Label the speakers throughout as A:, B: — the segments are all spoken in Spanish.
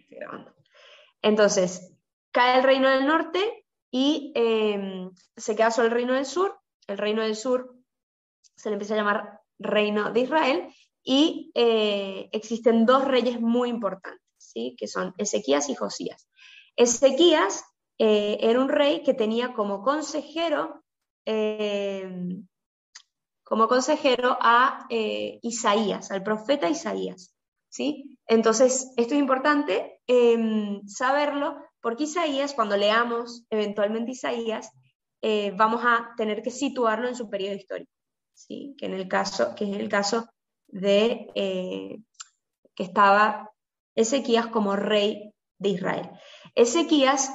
A: Estoy grabando. Entonces, cae el reino del norte y se queda solo el reino del sur. El reino del sur se le empieza a llamar reino de Israel y existen dos reyes muy importantes, ¿sí? Que son Ezequías y Josías. Ezequías era un rey que tenía como consejero a Isaías, al profeta Isaías, ¿sí? Entonces, esto es importante saberlo, porque Isaías, cuando leamos eventualmente Isaías, vamos a tener que situarlo en su periodo histórico, ¿sí? Que es el caso de que estaba Ezequías como rey de Israel. Ezequías,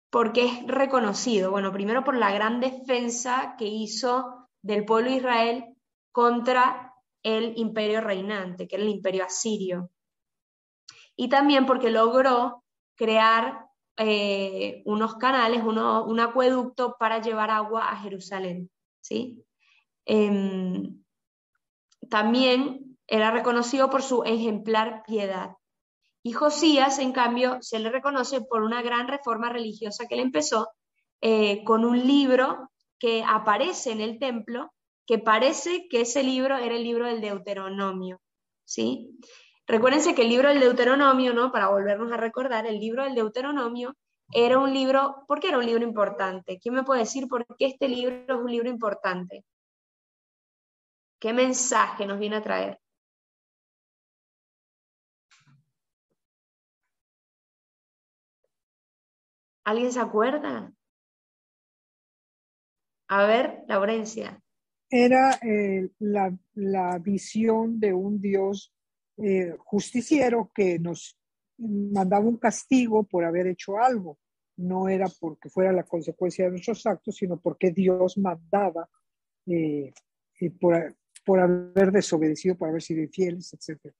A: porque es reconocido, bueno, primero por la gran defensa que hizo del pueblo de Israel contra el imperio reinante, que era el imperio asirio. Y también porque logró crear unos canales, un acueducto para llevar agua a Jerusalén, ¿sí? También era reconocido por su ejemplar piedad. Y Josías, en cambio, se le reconoce por una gran reforma religiosa que él empezó, con un libro que aparece en el templo, que parece que ese libro era el libro del Deuteronomio, ¿sí? Recuérdense que el libro del Deuteronomio, ¿no? Para volvernos a recordar, el libro del Deuteronomio era un libro, ¿por qué era un libro importante? ¿Quién me puede decir por qué este libro es un libro importante? ¿Qué mensaje nos viene a traer? ¿Alguien se acuerda? A ver, Laurencia.
B: Era la visión de un Dios justiciero que nos mandaba un castigo por haber hecho algo. No era porque fuera la consecuencia de nuestros actos, sino porque Dios mandaba por haber desobedecido, por haber sido infieles, etc.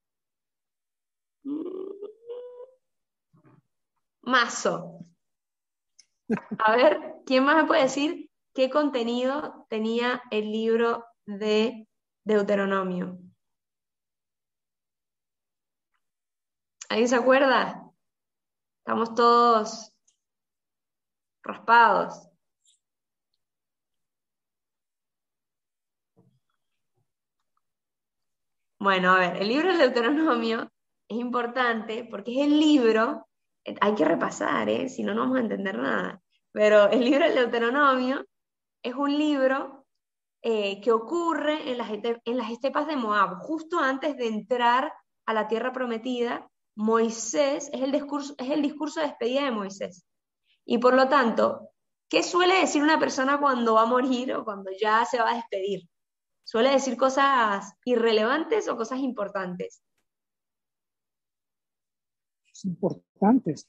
A: Mazo. A ver, ¿quién más me puede decir qué contenido tenía el libro de Deuteronomio? ¿Alguien se acuerda? Estamos todos raspados. Bueno, a ver, el libro del Deuteronomio es importante porque es el libro, hay que repasar, si no, no vamos a entender nada, pero el libro del Deuteronomio es un libro que ocurre en las estepas de Moab, justo antes de entrar a la tierra prometida. Moisés es el discurso de despedida de Moisés. Y por lo tanto, ¿qué suele decir una persona cuando va a morir o cuando ya se va a despedir? Suele decir cosas irrelevantes o cosas importantes.
B: Importantes.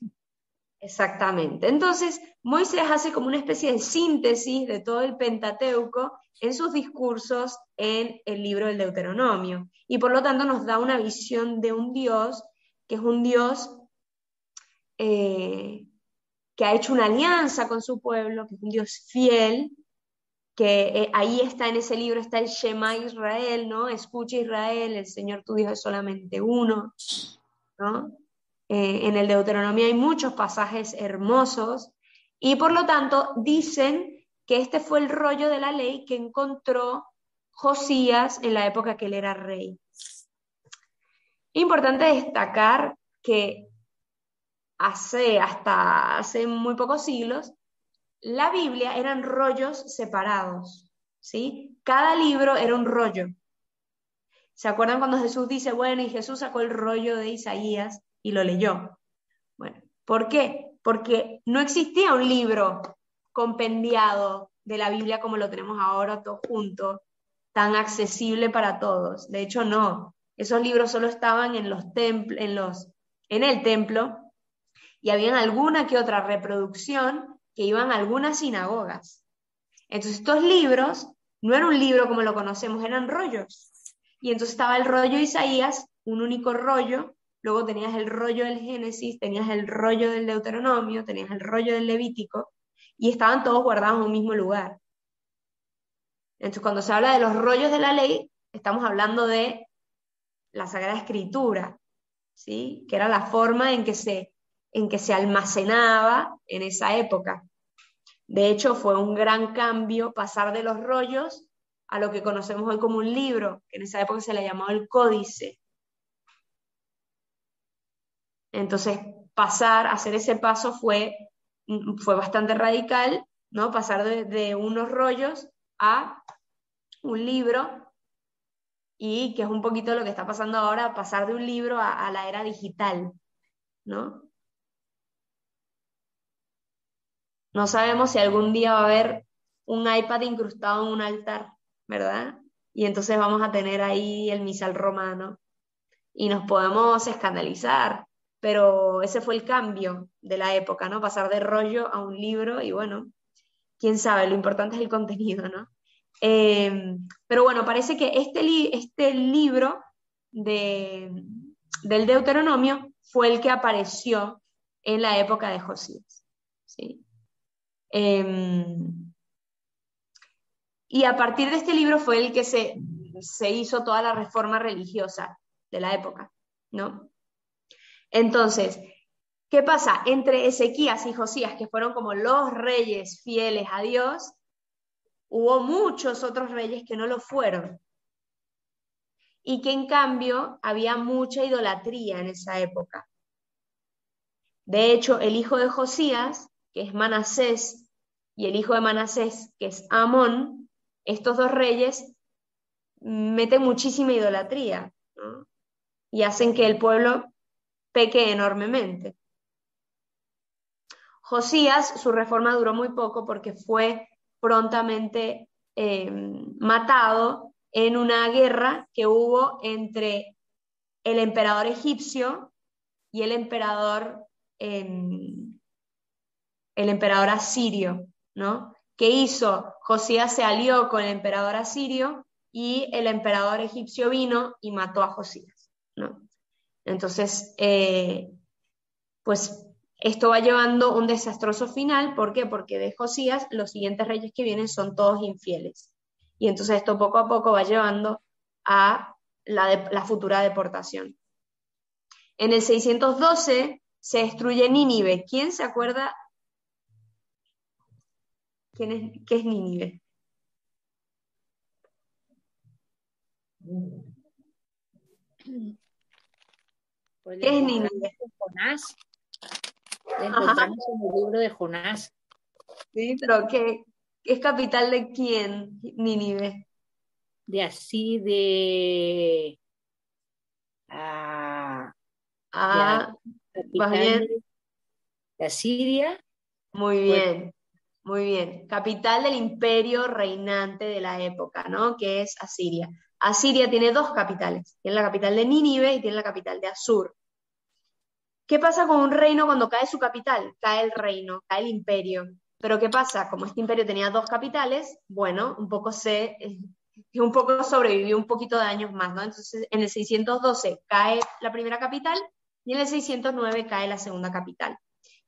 A: Exactamente. Entonces, Moisés hace como una especie de síntesis de todo el Pentateuco en sus discursos en el libro del Deuteronomio. Y por lo tanto nos da una visión de un Dios que es un Dios que ha hecho una alianza con su pueblo, que es un Dios fiel, que ahí está en ese libro, está el Shema Israel, ¿no? Escucha Israel, el Señor tu Dios es solamente uno, ¿no? En el Deuteronomio hay muchos pasajes hermosos y por lo tanto dicen que este fue el rollo de la ley que encontró Josías en la época que él era rey. Importante destacar que hasta hace muy pocos siglos, la Biblia eran rollos separados, ¿sí? Cada libro era un rollo. ¿Se acuerdan cuando Jesús dice, bueno, y Jesús sacó el rollo de Isaías y lo leyó? Bueno, ¿por qué? Porque no existía un libro compendiado de la Biblia como lo tenemos ahora todo junto, tan accesible para todos. De hecho, no. Esos libros solo estaban en el templo y había alguna que otra reproducción que iban a algunas sinagogas. Entonces, estos libros no eran un libro como lo conocemos, eran rollos. Y entonces estaba el rollo de Isaías, un único rollo. Luego tenías el rollo del Génesis, tenías el rollo del Deuteronomio, tenías el rollo del Levítico, y estaban todos guardados en un mismo lugar. Entonces, cuando se habla de los rollos de la ley, estamos hablando de la Sagrada Escritura, ¿sí? Que era la forma en que se almacenaba en esa época. De hecho, fue un gran cambio pasar de los rollos a lo que conocemos hoy como un libro, que en esa época se le llamaba el códice. Entonces, hacer ese paso fue bastante radical, ¿no? Pasar de unos rollos a un libro, y que es un poquito lo que está pasando ahora, pasar de un libro a la era digital, ¿no? No sabemos si algún día va a haber un iPad incrustado en un altar, ¿verdad? Y entonces vamos a tener ahí el misal romano y nos podemos escandalizar, pero ese fue el cambio de la época, ¿no? Pasar de rollo a un libro y bueno, quién sabe, lo importante es el contenido, ¿no? Pero bueno, parece que este libro del Deuteronomio fue el que apareció en la época de Josías, ¿sí? Y a partir de este libro fue el que se hizo toda la reforma religiosa de la época, ¿no? Entonces, ¿qué pasa? Entre Ezequías y Josías, que fueron como los reyes fieles a Dios, hubo muchos otros reyes que no lo fueron, y que en cambio había mucha idolatría en esa época. De hecho, el hijo de Josías, que es Manasés, y el hijo de Manasés, que es Amón, estos dos reyes meten muchísima idolatría, ¿no? Y hacen que el pueblo peque enormemente. Josías, su reforma duró muy poco porque fue prontamente matado en una guerra que hubo entre el emperador egipcio y el emperador asirio, ¿no? ¿Qué hizo? Josías se alió con el emperador asirio y el emperador egipcio vino y mató a Josías, ¿no? Entonces, pues esto va llevando un desastroso final. ¿Por qué? Porque de Josías los siguientes reyes que vienen son todos infieles. Y entonces esto poco a poco va llevando a la futura deportación. En el 612 se destruye Nínive. ¿Quién se acuerda qué es Nínive?
C: Pues
A: ¿Qué es Nínive?
C: Jonás. Le encontramos en el libro de Jonás.
A: Sí, pero ¿qué es capital de quién, Nínive?
C: De así, de...
A: ¿Vas bien?
C: De Asiria.
A: Muy bien, muy bien. Capital del imperio reinante de la época, ¿no? Que es Asiria. Asiria tiene dos capitales. Tiene la capital de Nínive y tiene la capital de Asur. ¿Qué pasa con un reino cuando cae su capital? Cae el reino, cae el imperio. Pero ¿qué pasa? Como este imperio tenía dos capitales, bueno, un poco sobrevivió un poquito de años más, ¿no? Entonces, en el 612 cae la primera capital y en el 609 cae la segunda capital.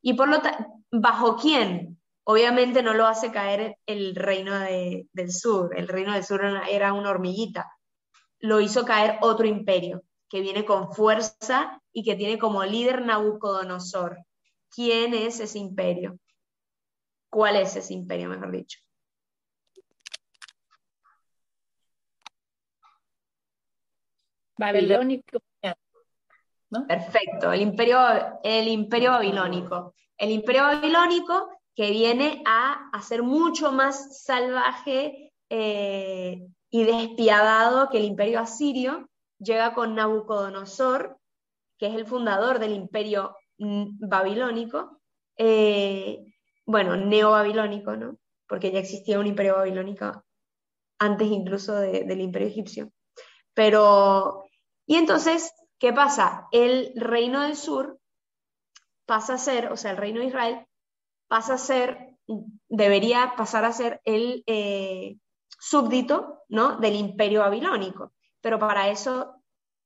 A: Y por lo tanto, ¿bajo quién? Obviamente no lo hace caer el reino del sur. El reino del sur era una hormiguita. Lo hizo caer otro imperio que viene con fuerza y que tiene como líder Nabucodonosor. ¿Quién es ese imperio? ¿Cuál es ese imperio, mejor dicho?
C: Babilónico, ¿no?
A: Perfecto, el imperio babilónico. El imperio babilónico que viene a ser mucho más salvaje y despiadado que el imperio asirio, llega con Nabucodonosor, que es el fundador del imperio babilónico, bueno, neobabilónico, ¿no? Porque ya existía un imperio babilónico antes incluso del imperio egipcio. Y entonces, ¿qué pasa? El reino del sur pasa a ser, o sea, el reino de Israel debería pasar a ser el súbdito, ¿no? Del imperio babilónico, pero para eso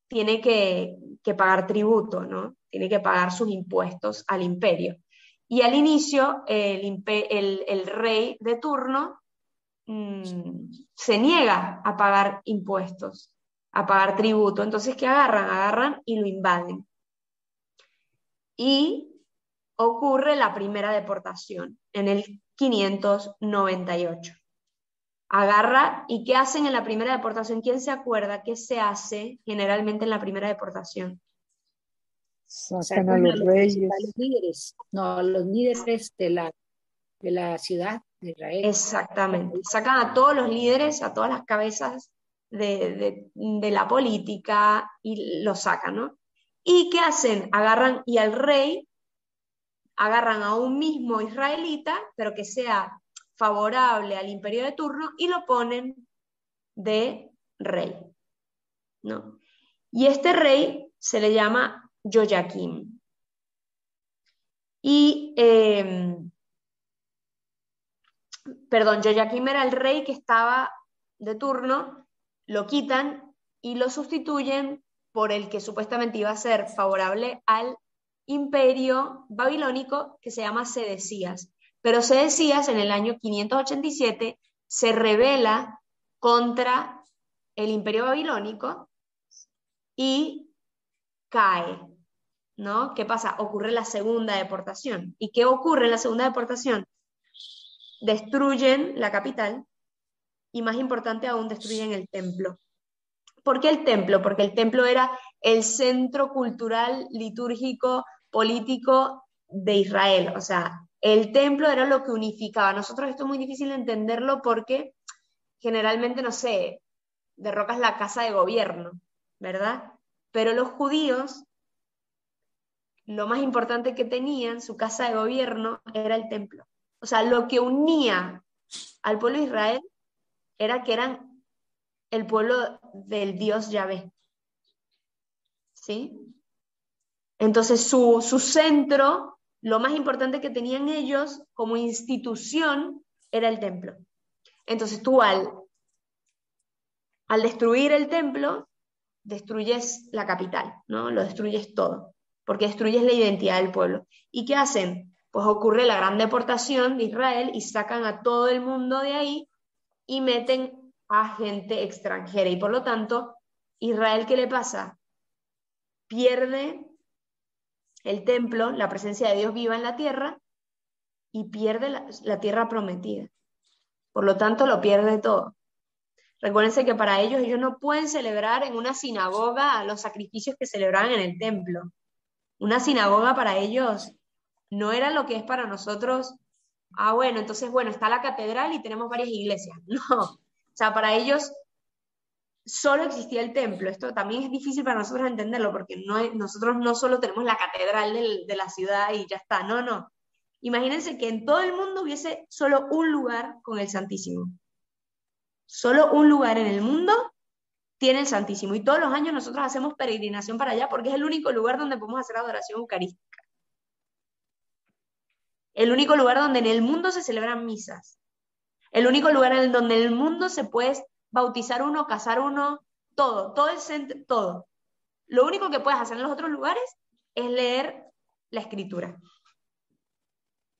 A: tiene que pagar tributo, ¿no? Tiene que pagar sus impuestos al imperio. Y al inicio, el rey de turno se niega a pagar impuestos, a pagar tributo. Entonces, ¿qué agarran? Agarran y lo invaden. y ocurre la primera deportación en el 598. Agarra, ¿y qué hacen en la primera deportación? ¿Quién se acuerda qué se hace generalmente en la primera deportación?
B: Sacan a los reyes.
C: Líderes, no, a los líderes de la ciudad de Israel.
A: Exactamente. Sacan a todos los líderes, a todas las cabezas de la política y los sacan, ¿no? ¿Y qué hacen? Agarran y al rey, agarran a un mismo israelita, pero que sea favorable al imperio de turno, y lo ponen de rey, ¿no? Y este rey se le llama Yoyaquim. Y, Yoyaquim era el rey que estaba de turno, lo quitan y lo sustituyen por el que supuestamente iba a ser favorable al imperio babilónico, que se llama Sedecías. Pero Sedecías en el año 587 se rebela contra el imperio babilónico y cae, ¿no? ¿Qué pasa? Ocurre la segunda deportación. ¿Y qué ocurre en la segunda deportación? Destruyen la capital y, más importante aún, destruyen el templo. ¿Por qué el templo? Porque el templo era el centro cultural, litúrgico, político de Israel. O sea, el templo era lo que unificaba. Nosotros esto es muy difícil de entenderlo porque generalmente, no sé, derrocas la casa de gobierno, ¿verdad? Pero los judíos, lo más importante que tenían, su casa de gobierno, era el templo. O sea, lo que unía al pueblo de Israel era que eran el pueblo del Dios Yahvé. ¿Sí? Entonces su centro, lo más importante que tenían ellos como institución, era el templo. Entonces tú al destruir el templo, destruyes la capital, ¿no? Lo destruyes todo, porque destruyes la identidad del pueblo. ¿Y qué hacen? Pues ocurre la gran deportación de Israel y sacan a todo el mundo de ahí y meten a gente extranjera. Y por lo tanto, Israel, ¿qué le pasa? Pierde el templo, la presencia de Dios viva en la tierra, y pierde la tierra prometida. Por lo tanto, lo pierde todo. Recuérdense que para ellos no pueden celebrar en una sinagoga los sacrificios que celebraban en el templo. Una sinagoga para ellos no era lo que es para nosotros. Bueno, entonces, está la catedral y tenemos varias iglesias. No, o sea, para ellos solo existía el templo. Esto también es difícil para nosotros entenderlo, porque nosotros no solo tenemos la catedral de la ciudad y ya está, no. Imagínense que en todo el mundo hubiese solo un lugar con el Santísimo. Solo un lugar en el mundo tiene el Santísimo, y todos los años nosotros hacemos peregrinación para allá porque es el único lugar donde podemos hacer adoración eucarística. El único lugar donde en el mundo se celebran misas. El único lugar en donde en el mundo se puede bautizar uno, casar uno, todo. Lo único que puedes hacer en los otros lugares es leer la Escritura.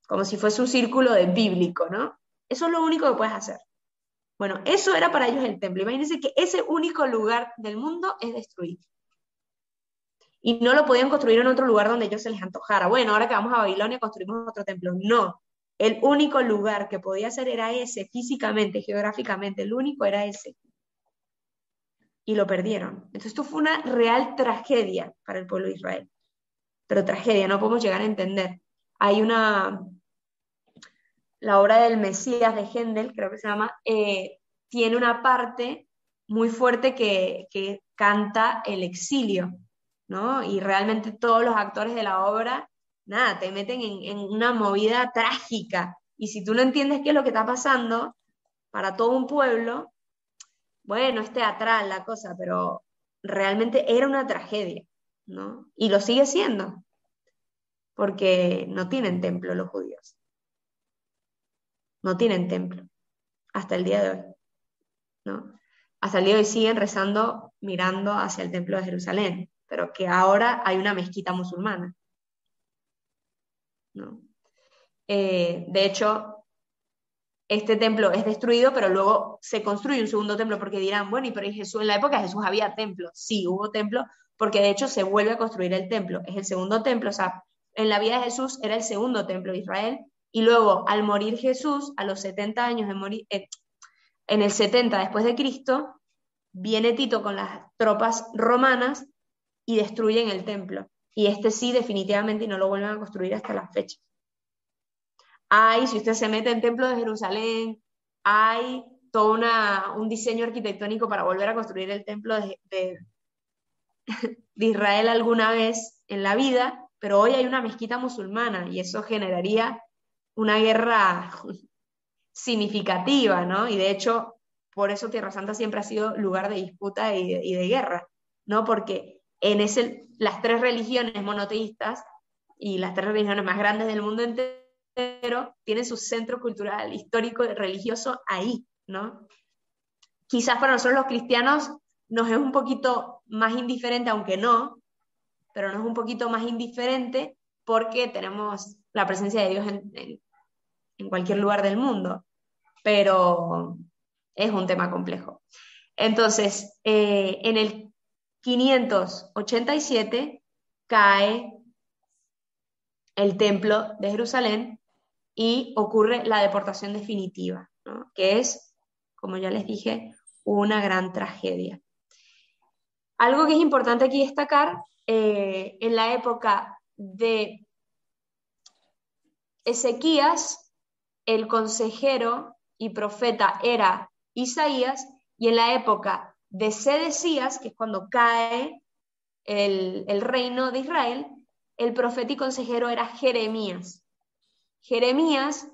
A: Como si fuese un círculo bíblico, ¿no? Eso es lo único que puedes hacer. Bueno, eso era para ellos el templo. Imagínense que ese único lugar del mundo es destruido. Y no lo podían construir en otro lugar donde ellos se les antojara. Bueno, ahora que vamos a Babilonia construimos otro templo. No, el único lugar que podía ser era ese, físicamente, geográficamente, el único era ese. Y lo perdieron. Entonces esto fue una real tragedia para el pueblo de Israel. Pero tragedia, no podemos llegar a entender. Hay la obra del Mesías de Händel, creo que se llama, tiene una parte muy fuerte que canta el exilio, ¿no? Y realmente todos los actores de la obra, te meten en una movida trágica. Y si tú no entiendes qué es lo que está pasando para todo un pueblo, es teatral la cosa, pero realmente era una tragedia, ¿no? Y lo sigue siendo, porque no tienen templo los judíos. No tienen templo, hasta el día de hoy, ¿no? Hasta el día de hoy siguen rezando mirando hacia el templo de Jerusalén, pero que ahora hay una mezquita musulmana, ¿no? De hecho, este templo es destruido, pero luego se construye un segundo templo, porque dirán, pero en la época de Jesús había templo. Sí, hubo templo, porque de hecho se vuelve a construir el templo. Es el segundo templo, o sea, en la vida de Jesús era el segundo templo de Israel, y luego al morir Jesús, a los 70 años de morir, en el 70 después de Cristo, viene Tito con las tropas romanas y destruyen el templo. Y este sí, definitivamente, y no lo vuelven a construir hasta la fecha. Si usted se mete en el templo de Jerusalén, hay todo un diseño arquitectónico para volver a construir el templo de Israel alguna vez en la vida, pero hoy hay una mezquita musulmana y eso generaría una guerra significativa, ¿no? Y de hecho, por eso Tierra Santa siempre ha sido lugar de disputa y de guerra, ¿no? Porque las tres religiones monoteístas y las tres religiones más grandes del mundo entero tienen su centro cultural, histórico y religioso ahí, ¿no? Quizás para nosotros los cristianos nos es un poquito más indiferente, aunque no, pero nos es un poquito más indiferente porque tenemos la presencia de Dios en cualquier lugar del mundo, pero es un tema complejo. Entonces, en el 587 cae el templo de Jerusalén y ocurre la deportación definitiva, ¿no? Que es, como ya les dije, una gran tragedia. Algo que es importante aquí destacar, en la época de Ezequías, el consejero y profeta era Isaías, y en la época de Sedecías, que es cuando cae el reino de Israel, el profeta y consejero era Jeremías. Jeremías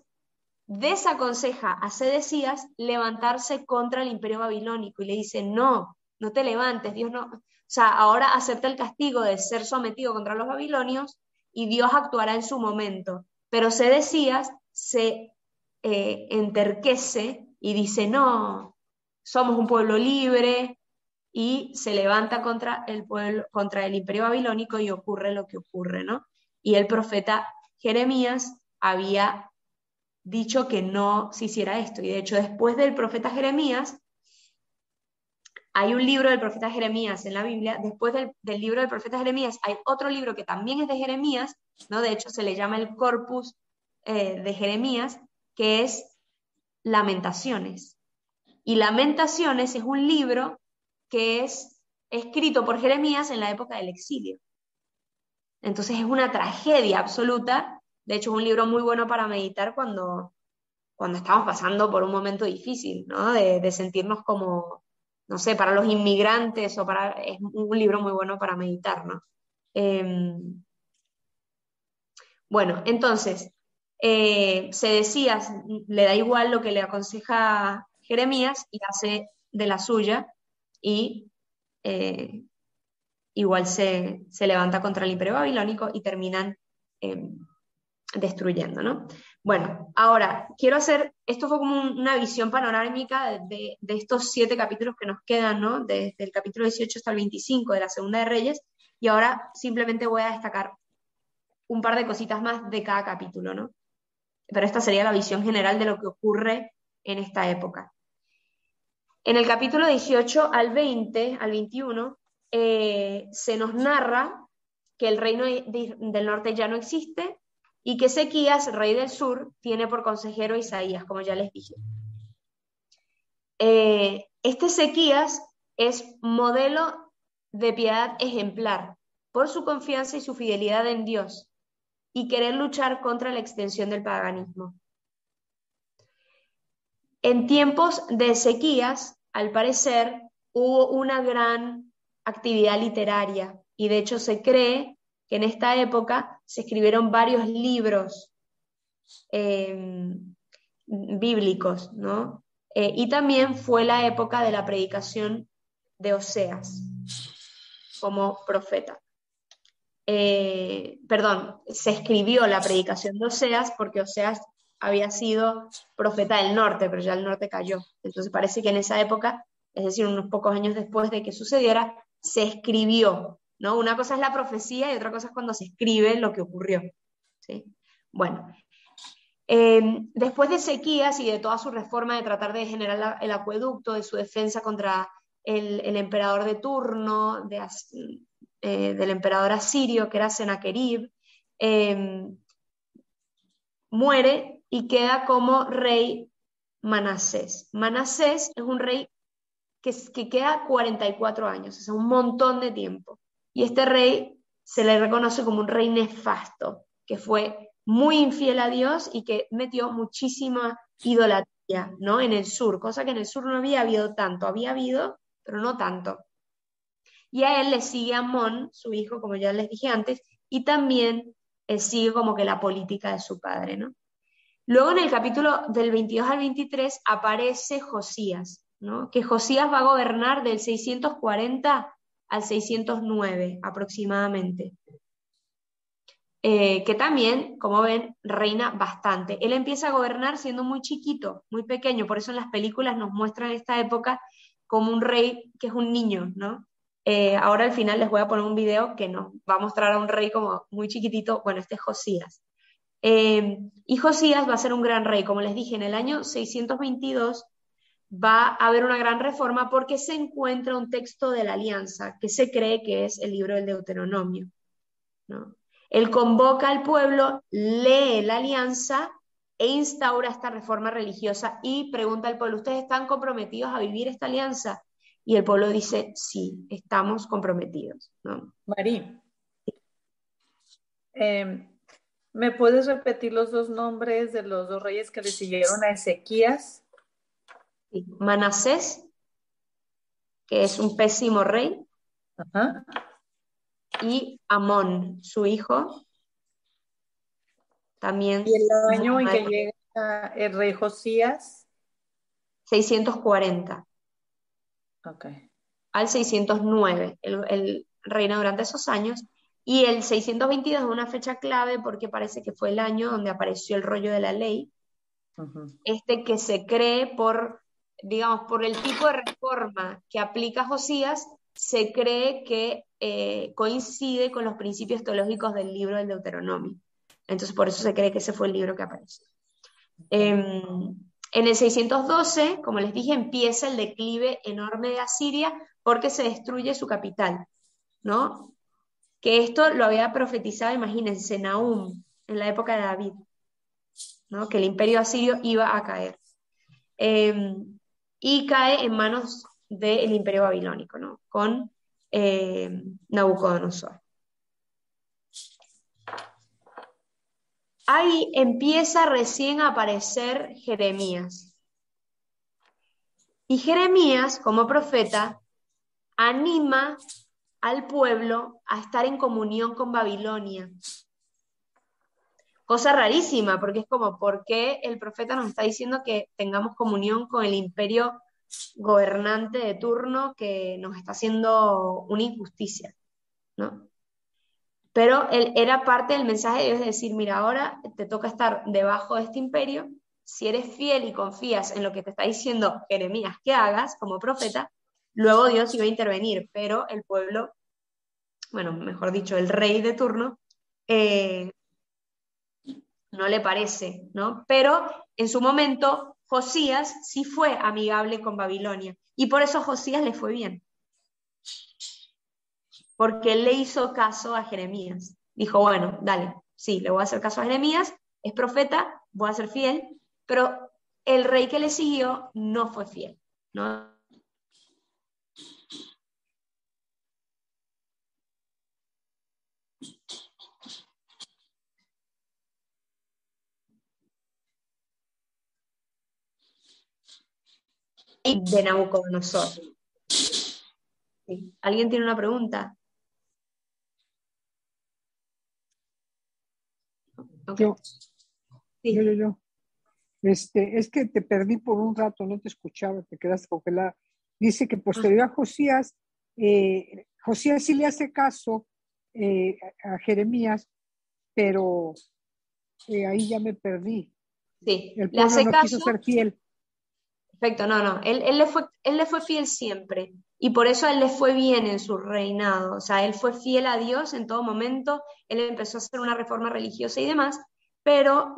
A: desaconseja a Sedecías levantarse contra el imperio babilónico y le dice, no te levantes, Dios no, o sea, ahora acepta el castigo de ser sometido contra los babilonios y Dios actuará en su momento. Pero Sedecías se enterquece y dice, no, somos un pueblo libre, y se levanta contra el pueblo, contra el imperio babilónico, y ocurre lo que ocurre, ¿no? Y el profeta Jeremías había dicho que no se hiciera esto, y de hecho después del profeta Jeremías, hay un libro del profeta Jeremías en la Biblia, después del libro del profeta Jeremías hay otro libro que también es de Jeremías, ¿no? De hecho se le llama el corpus de Jeremías, que es Lamentaciones. Y Lamentaciones es un libro que es escrito por Jeremías en la época del exilio. Entonces es una tragedia absoluta. De hecho es un libro muy bueno para meditar cuando estamos pasando por un momento difícil, ¿no? De sentirnos como, no sé, para los inmigrantes, es un libro muy bueno para meditar, ¿no? Bueno, entonces, Sedecías le da igual lo que le aconseja Jeremías y hace de la suya, y igual se levanta contra el imperio babilónico y terminan destruyendo, ¿no? Bueno, ahora quiero esto fue como una visión panorámica de estos 7 capítulos que nos quedan, ¿no? Desde el capítulo 18 hasta el 25 de la Segunda de Reyes, y ahora simplemente voy a destacar un par de cositas más de cada capítulo, ¿no? Pero esta sería la visión general de lo que ocurre en esta época. En el capítulo 18 al 20, al 21, se nos narra que el reino del norte ya no existe y que Ezequías, rey del sur, tiene por consejero a Isaías, como ya les dije. Este Ezequías es modelo de piedad ejemplar por su confianza y su fidelidad en Dios y querer luchar contra la extensión del paganismo. En tiempos de Ezequías, al parecer, hubo una gran actividad literaria, y de hecho se cree que en esta época se escribieron varios libros bíblicos, ¿no? Y también fue la época de la predicación de Oseas como profeta. Se escribió la predicación de Oseas porque Oseas había sido profeta del norte, pero ya el norte cayó. Entonces parece que en esa época, es decir, unos pocos años después de que sucediera, se escribió, ¿no? Una cosa es la profecía y otra cosa es cuando se escribe lo que ocurrió, ¿sí? Bueno, después de Ezequías y de toda su reforma de tratar de generar el acueducto, de su defensa contra el emperador de turno, del emperador asirio, que era Sennacherib, muere y queda como rey Manasés. Manasés es un rey que queda 44 años, o sea, un montón de tiempo. Y este rey se le reconoce como un rey nefasto, que fue muy infiel a Dios y que metió muchísima idolatría, ¿no? En el sur, cosa que en el sur no había habido tanto, había habido, pero no tanto. Y a él le sigue Amón, su hijo, como ya les dije antes, y también sigue como que la política de su padre, ¿no? Luego en el capítulo del 22 al 23 aparece Josías, ¿no? Que Josías va a gobernar del 640 al 609 aproximadamente. Que también, como ven, reina bastante. Él empieza a gobernar siendo muy chiquito, muy pequeño, por eso en las películas nos muestran esta época como un rey que es un niño, ¿no? Ahora al final les voy a poner un video que nos va a mostrar a un rey como muy chiquitito. Bueno, este es Josías. Y Josías va a ser un gran rey. Como les dije, en el año 622 va a haber una gran reforma porque se encuentra un texto de la alianza que se cree que es el libro del Deuteronomio, ¿no? Él convoca al pueblo, lee la alianza e instaura esta reforma religiosa y pregunta al pueblo, ¿ustedes están comprometidos a vivir esta alianza? Y el pueblo dice, sí, estamos comprometidos, ¿no?
C: Marí, ¿me puedes repetir los dos nombres de los dos reyes que le siguieron a Ezequías?
A: Sí. Manasés, que es un pésimo rey,
C: Ajá.
A: y Amón, su hijo, también
C: Y el
A: muy
C: año en que
A: mal,
C: llega el rey Josías.
A: 640
C: Ok.
A: al 609. Él reina durante esos años. Y el 622 es una fecha clave porque parece que fue el año donde apareció el rollo de la ley, que se cree por, digamos, por el tipo de reforma que aplica Josías, se cree que coincide con los principios teológicos del libro del Deuteronomio. Entonces, por eso se cree que ese fue el libro que apareció. En el 612, como les dije, empieza el declive enorme de Asiria porque se destruye su capital, ¿no? Que esto lo había profetizado, imagínense, Nahum, en la época de David, ¿no? Que el imperio asirio iba a caer. Y cae en manos del imperio babilónico, ¿no? Con Nabucodonosor. Ahí empieza recién a aparecer Jeremías. Y Jeremías, como profeta, anima al pueblo a estar en comunión con Babilonia. Cosa rarísima, porque es como, ¿por qué el profeta nos está diciendo que tengamos comunión con el imperio gobernante de turno que nos está haciendo una injusticia, ¿no? Pero él era parte del mensaje de Dios de decir, mira, ahora te toca estar debajo de este imperio, si eres fiel y confías en lo que te está diciendo Jeremías que hagas como profeta, luego Dios iba a intervenir, pero el pueblo, bueno, mejor dicho, el rey de turno, no le parece, ¿no? Pero en su momento Josías sí fue amigable con Babilonia y por eso a Josías le fue bien, porque él le hizo caso a Jeremías. Dijo, bueno, dale, sí, le voy a hacer caso a Jeremías, es profeta, voy a ser fiel, pero el rey que le siguió no fue fiel, ¿no? De Nabucodonosor. ¿Sí? ¿Alguien tiene una pregunta? Okay.
B: Yo. Es que te perdí por un rato, no te escuchaba, te quedaste congelada. Dice que posterior a Josías, Josías sí le hace caso a Jeremías, pero ahí ya me perdí.
A: Sí,
B: El
A: le
B: pueblo
A: hace
B: no
A: caso.
B: quiso ser fiel.
A: Perfecto, no, él le fue fiel siempre y por eso a él le fue bien en su reinado, o sea, él fue fiel a Dios en todo momento, él empezó a hacer una reforma religiosa y demás, pero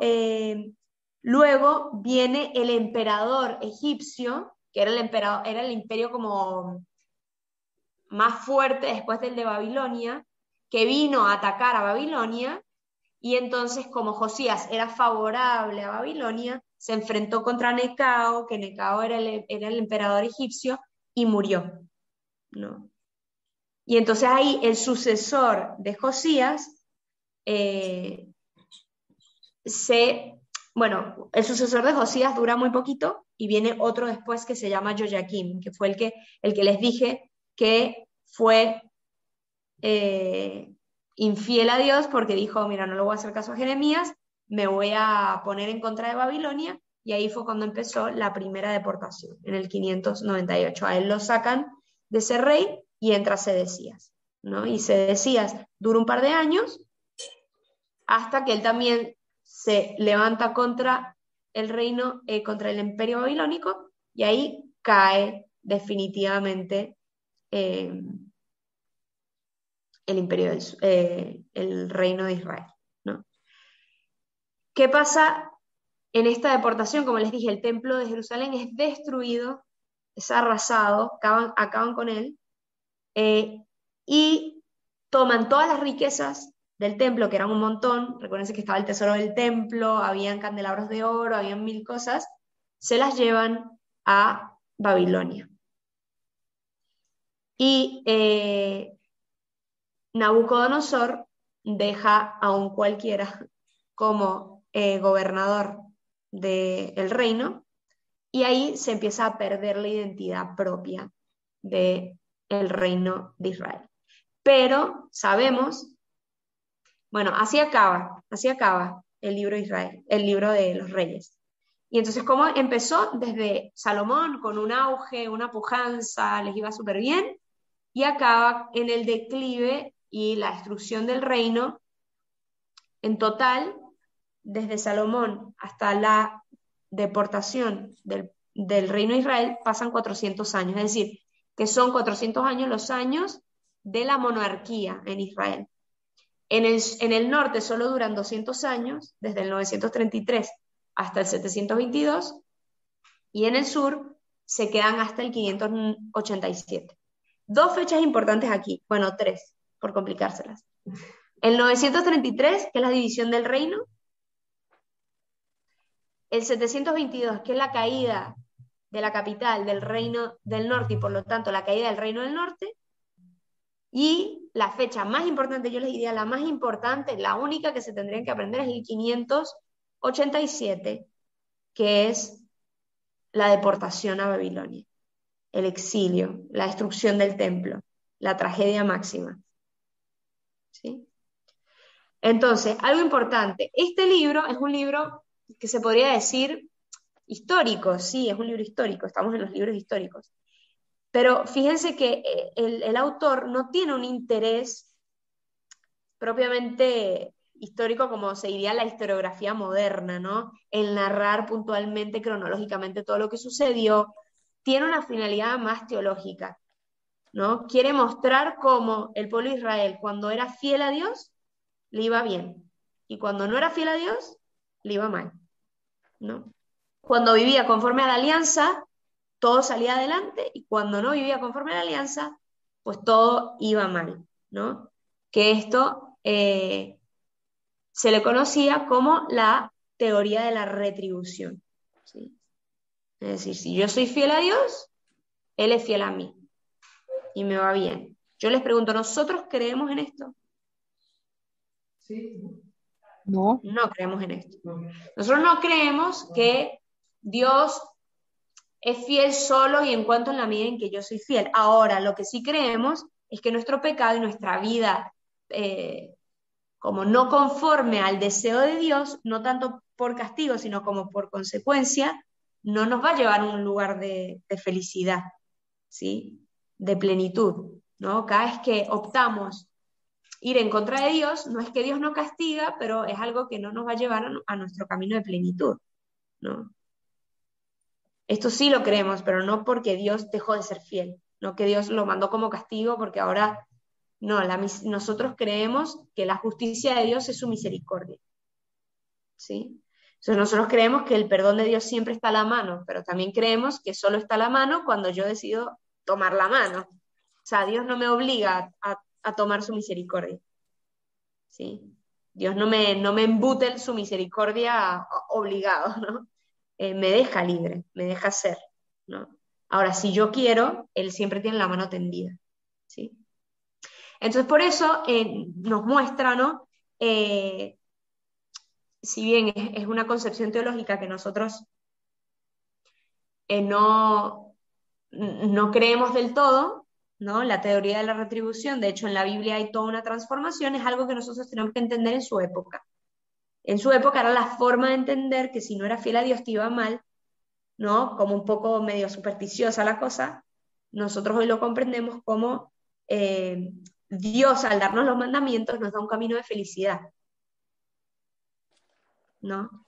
A: luego viene el emperador egipcio, que era el emperador, era el imperio como más fuerte después del de Babilonia, que vino a atacar a Babilonia y entonces como Josías era favorable a Babilonia, se enfrentó contra Necao, que Necao era el emperador egipcio, y murió, ¿no? Y entonces ahí el sucesor de Josías, el sucesor de Josías dura muy poquito, y viene otro después que se llama Joyaquim, que fue el que les dije que fue infiel a Dios porque dijo, mira, no le voy a hacer caso a Jeremías, me voy a poner en contra de Babilonia, y ahí fue cuando empezó la primera deportación, en el 598. A él lo sacan de ser rey y entra Sedecías, ¿no? Y Sedecías dura un par de años hasta que él también se levanta contra el reino, contra el imperio babilónico, y ahí cae definitivamente el reino de Israel, ¿no? ¿Qué pasa en esta deportación? Como les dije, el templo de Jerusalén es destruido, es arrasado, acaban con él, y toman todas las riquezas del templo, que eran un montón. Recuérdense que estaba el tesoro del templo, habían candelabros de oro, habían 1000 cosas, se las llevan a Babilonia. Y Nabucodonosor deja a un cualquiera como gobernador del reino, y ahí se empieza a perder la identidad propia del reino de Israel. Pero sabemos, bueno, así acaba el libro de Israel, el libro de los reyes. Y entonces, ¿cómo empezó? Desde Salomón, con un auge, una pujanza, les iba súper bien, y acaba en el declive y la destrucción del reino. En total, desde Salomón hasta la deportación del reino de Israel, pasan 400 años, es decir, que son 400 años los años de la monarquía en Israel. En el norte solo duran 200 años, desde el 933 hasta el 722, y en el sur se quedan hasta el 587. Dos fechas importantes aquí, bueno, tres, por complicárselas. El 933, que es la división del reino. El 722, que es la caída de la capital del reino del norte, y por lo tanto la caída del reino del norte. Y la fecha más importante, yo les diría la más importante, la única que se tendrían que aprender, es el 587, que es la deportación a Babilonia, el exilio, la destrucción del templo, la tragedia máxima. ¿Sí? Entonces, algo importante, este libro es un libro que se podría decir histórico, sí, es un libro histórico, estamos en los libros históricos. Pero fíjense que el autor no tiene un interés propiamente histórico como se diría la historiografía moderna, ¿no? El narrar puntualmente, cronológicamente todo lo que sucedió. Tiene una finalidad más teológica, ¿no? Quiere mostrar cómo el pueblo de Israel, cuando era fiel a Dios, le iba bien, y cuando no era fiel a Dios, le iba mal, ¿no? Cuando vivía conforme a la alianza, todo salía adelante, y cuando no vivía conforme a la alianza, pues todo iba mal, ¿no? Que esto se le conocía como la teoría de la retribución, ¿sí? Es decir, si yo soy fiel a Dios, Él es fiel a mí, y me va bien. Yo les pregunto, ¿nosotros creemos en esto?
B: Sí. No.
A: No creemos en esto. Nosotros no creemos que Dios es fiel solo y en cuanto en la medida en que yo soy fiel. Ahora, lo que sí creemos es que nuestro pecado y nuestra vida, como no conforme al deseo de Dios, no tanto por castigo, sino como por consecuencia, no nos va a llevar a un lugar de felicidad, ¿sí? De plenitud, ¿no? Cada vez que optamos ir en contra de Dios, no es que Dios no castiga, pero es algo que no nos va a llevar a nuestro camino de plenitud, ¿no? Esto sí lo creemos, pero no porque Dios dejó de ser fiel, no que Dios lo mandó como castigo porque ahora, no, nosotros creemos que la justicia de Dios es su misericordia, ¿sí? Entonces nosotros creemos que el perdón de Dios siempre está a la mano, pero también creemos que solo está a la mano cuando yo decido tomar la mano. O sea, Dios no me obliga a tomar su misericordia, ¿sí? Dios no me embute su misericordia obligado, ¿no? Me deja libre, me deja ser, ¿no? Ahora, si yo quiero, Él siempre tiene la mano tendida, ¿sí? Entonces, por eso nos muestra, ¿no? Si bien es una concepción teológica que nosotros no, no creemos del todo, ¿no? La teoría de la retribución, de hecho en la Biblia hay toda una transformación, es algo que nosotros tenemos que entender en su época. En su época era la forma de entender que si no era fiel a Dios te iba mal, ¿no? Como un poco medio supersticiosa la cosa. Nosotros hoy lo comprendemos como Dios al darnos los mandamientos nos da un camino de felicidad, ¿no?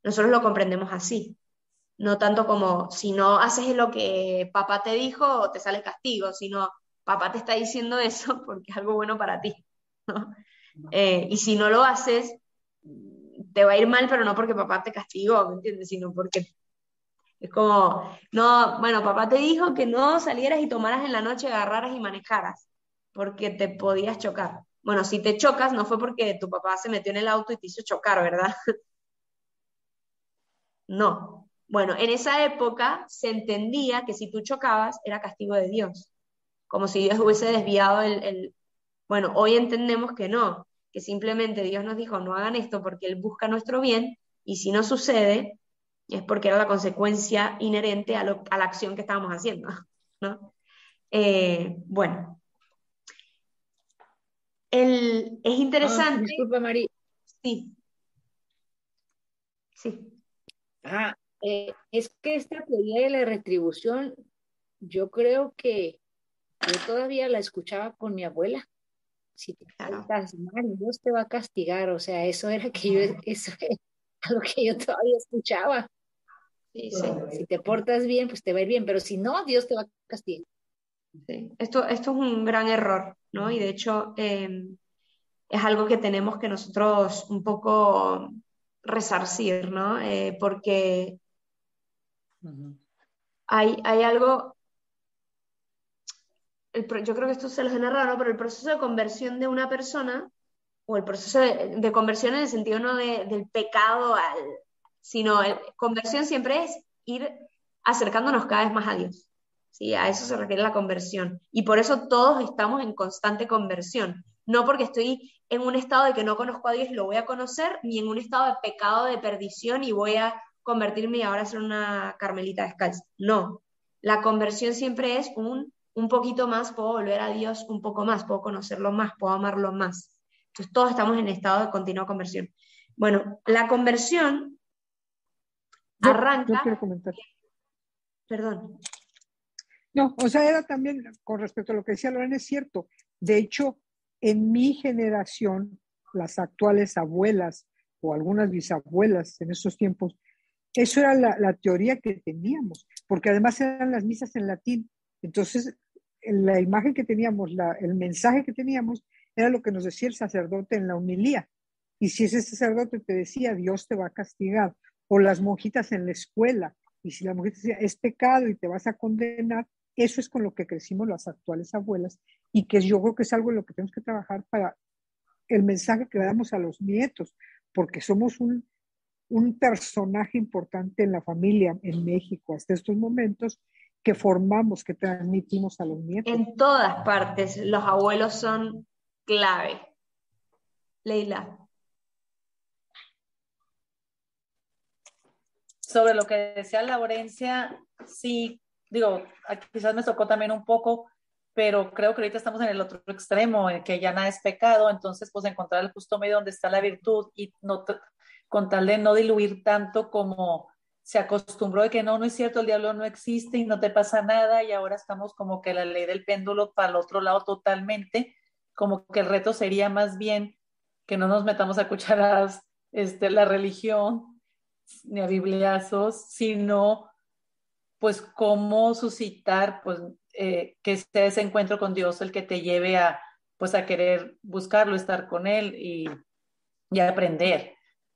A: Nosotros lo comprendemos así. No tanto como si no haces lo que papá te dijo, te sale castigo, sino papá te está diciendo eso porque es algo bueno para ti, ¿no? Y si no lo haces, te va a ir mal, pero no porque papá te castigó, ¿me entiendes? Sino porque es como, no, bueno, papá te dijo que no salieras y tomaras en la noche, agarraras y manejaras, porque te podías chocar. Bueno, si te chocas, no fue porque tu papá se metió en el auto y te hizo chocar, ¿verdad? No. Bueno, en esa época se entendía que si tú chocabas era castigo de Dios, como si Dios hubiese desviado Bueno, hoy entendemos que no, que simplemente Dios nos dijo no hagan esto porque Él busca nuestro bien y si no sucede es porque era la consecuencia inherente a la acción que estábamos haciendo, ¿no? Bueno, es interesante,
D: Disculpa, Mari.
A: sí, sí,
D: Es que esta teoría de la retribución, yo creo que yo todavía la escuchaba con mi abuela. Si te
A: claro,
D: portas mal, Dios te va a castigar. O sea, eso era algo que yo todavía escuchaba.
A: sí, sí.
D: Si te portas bien, pues te va a ir bien, pero si no, Dios te va a castigar.
A: Sí. Esto es un gran error, ¿no? Y de hecho es algo que tenemos que nosotros un poco resarcir, ¿no? Porque hay algo, yo creo que esto se los suena raro, pero el proceso de conversión de una persona, o el proceso de conversión en el sentido no del pecado, sino conversión siempre es ir acercándonos cada vez más a Dios. ¿Sí? A eso se refiere la conversión. Y por eso todos estamos en constante conversión. No porque estoy en un estado de que no conozco a Dios y lo voy a conocer, ni en un estado de pecado, de perdición y voy a convertirme y ahora ser una carmelita descalza. No. La conversión siempre es un poquito más, puedo volver a Dios un poco más, puedo conocerlo más, puedo amarlo más. Entonces todos estamos en estado de continua conversión. Bueno, la conversión
B: Yo
A: arranca,
B: quiero comentar.
A: perdón,
B: No, o sea, era también con respecto a lo que decía Lorena, es cierto. De hecho, en mi generación, las actuales abuelas o algunas bisabuelas en esos tiempos, eso era la teoría que teníamos, porque además eran las misas en latín. Entonces, la imagen que teníamos, el mensaje que teníamos, era lo que nos decía el sacerdote en la homilía. Y si ese sacerdote te decía, Dios te va a castigar, o las monjitas en la escuela, y si la monjita decía, es pecado y te vas a condenar, eso es con lo que crecimos las actuales abuelas, y que yo creo que es algo en lo que tenemos que trabajar para el mensaje que damos a los nietos, porque somos un personaje importante en la familia en México hasta estos momentos que formamos, que transmitimos a los nietos.
A: en todas partes los abuelos son clave. Leila.
C: Sobre lo que decía Laurencia, sí, digo, quizás me tocó también un poco, pero creo que ahorita estamos en el otro extremo, en que ya nada es pecado, entonces pues encontrar el justo medio donde está la virtud y no, con tal de no diluir tanto como se acostumbró de que no es cierto, el diablo no existe y no te pasa nada y ahora estamos como que la ley del péndulo para el otro lado totalmente, como que el reto sería más bien que no nos metamos a cucharadas la religión ni a bibliazos, sino pues cómo suscitar pues que sea ese encuentro con Dios el que te lleve a pues a querer buscarlo, estar con él y aprender.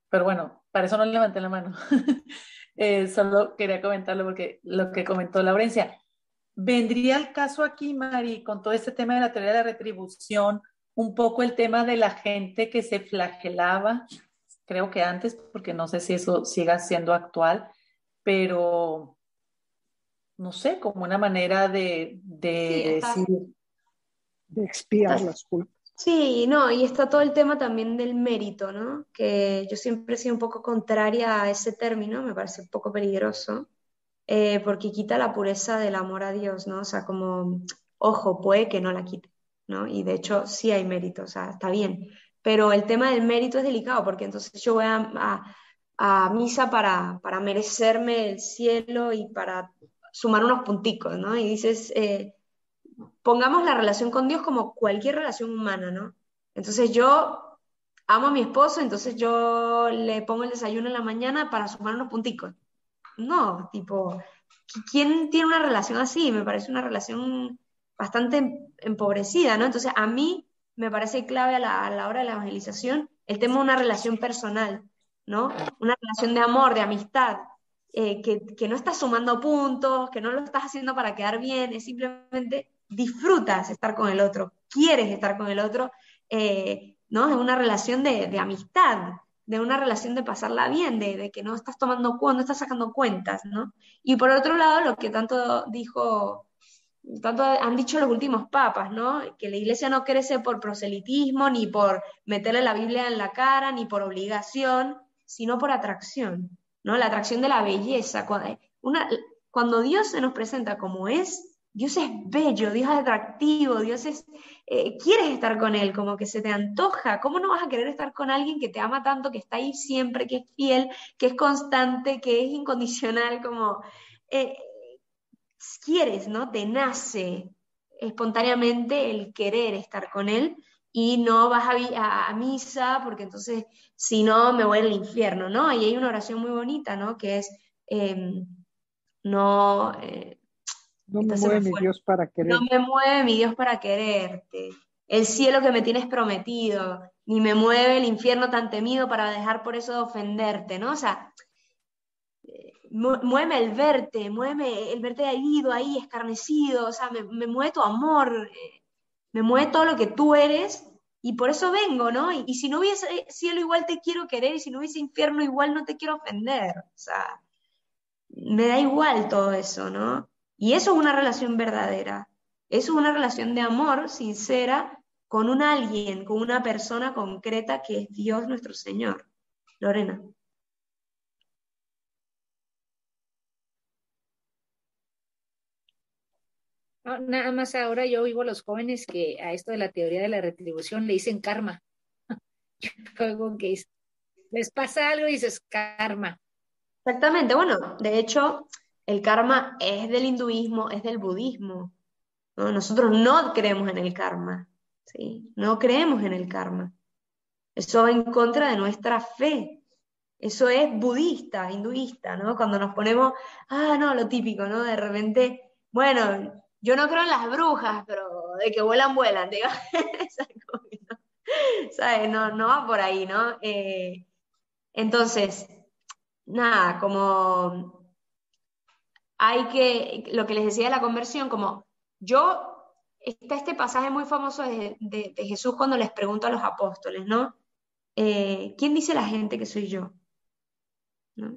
C: Pero bueno, para eso no levanté la mano. Solo quería comentarlo porque lo que comentó Laurencia. Vendría el caso aquí, Mari, con todo este tema de la teoría de la retribución, un poco el tema de la gente que se flagelaba, creo que antes, porque no sé si eso siga siendo actual, pero no sé, como una manera
A: Sí,
C: de decir,
B: de expiar
A: está-
B: las culpas.
A: sí, no, y está todo el tema también del mérito, ¿no? Que yo siempre he sido un poco contraria a ese término, me parece un poco peligroso, porque quita la pureza del amor a Dios, ¿no? O sea, como, ojo, puede que no la quite, ¿no? Y de hecho sí hay mérito, o sea, está bien. Pero el tema del mérito es delicado, porque entonces yo voy a misa para merecerme el cielo y para sumar unos punticos, ¿no? Y dices, pongamos la relación con Dios como cualquier relación humana, ¿no? Entonces yo amo a mi esposo, entonces yo le pongo el desayuno en la mañana para sumar unos punticos. No, tipo, ¿quién tiene una relación así? Me parece una relación bastante empobrecida, ¿no? Entonces, a mí me parece clave a la hora de la evangelización el tema de una relación personal, ¿no? Una relación de amor, de amistad, que no estás sumando puntos, que no lo estás haciendo para quedar bien, es simplemente disfrutas estar con el otro, quieres estar con el otro, ¿no? Es una relación de amistad, de una relación de pasarla bien, de que no estás no estás sacando cuentas, ¿no? Y por otro lado, lo que tanto han dicho los últimos papas, ¿no? Que la iglesia no crece por proselitismo, ni por meterle la Biblia en la cara, ni por obligación, sino por atracción, ¿no? La atracción de la belleza. Cuando Dios se nos presenta como es, Dios es bello, Dios es atractivo, quieres estar con Él, como que se te antoja. ¿Cómo no vas a querer estar con alguien que te ama tanto, que está ahí siempre, que es fiel, que es constante, que es incondicional, como eh, quieres, ¿no? Te nace espontáneamente el querer estar con Él y no vas a misa porque entonces, si no, me voy al infierno, ¿no? Y hay una oración muy bonita, ¿no? Que es, no,
B: No me
A: esta se me
B: mueve mi
A: fue.
B: Dios para
A: No
B: querer.
A: me mueve mi Dios para quererte, el cielo que me tienes prometido, ni me mueve el infierno tan temido para dejar por eso de ofenderte, ¿no? O sea, muéveme el verte herido ahí, escarnecido, o sea, me mueve tu amor, me mueve todo lo que tú eres y por eso vengo, ¿no? Y si no hubiese cielo igual te quiero querer y si no hubiese infierno igual no te quiero ofender, o sea, me da igual todo eso, ¿no? Y eso es una relación verdadera, eso es una relación de amor sincera con un alguien, con una persona concreta que es Dios nuestro Señor. Lorena.
D: No, nada más ahora yo oigo a los jóvenes que a esto de la teoría de la retribución le dicen karma. Algo que les pasa algo y dices karma.
A: Exactamente, bueno, de hecho, el karma es del hinduismo, es del budismo, ¿no? Nosotros no creemos en el karma, ¿sí? No creemos en el karma. Eso va en contra de nuestra fe. Eso es budista, hinduista, ¿no? Cuando nos ponemos, no, lo típico, ¿no? De repente, bueno, yo no creo en las brujas, pero de que vuelan, vuelan, digo. ¿Sabes? No, no va por ahí, ¿no? Entonces, nada, como lo que les decía de la conversión, como está este pasaje muy famoso de Jesús cuando les pregunta a los apóstoles, ¿no? ¿Quién dice la gente que soy yo? ¿No?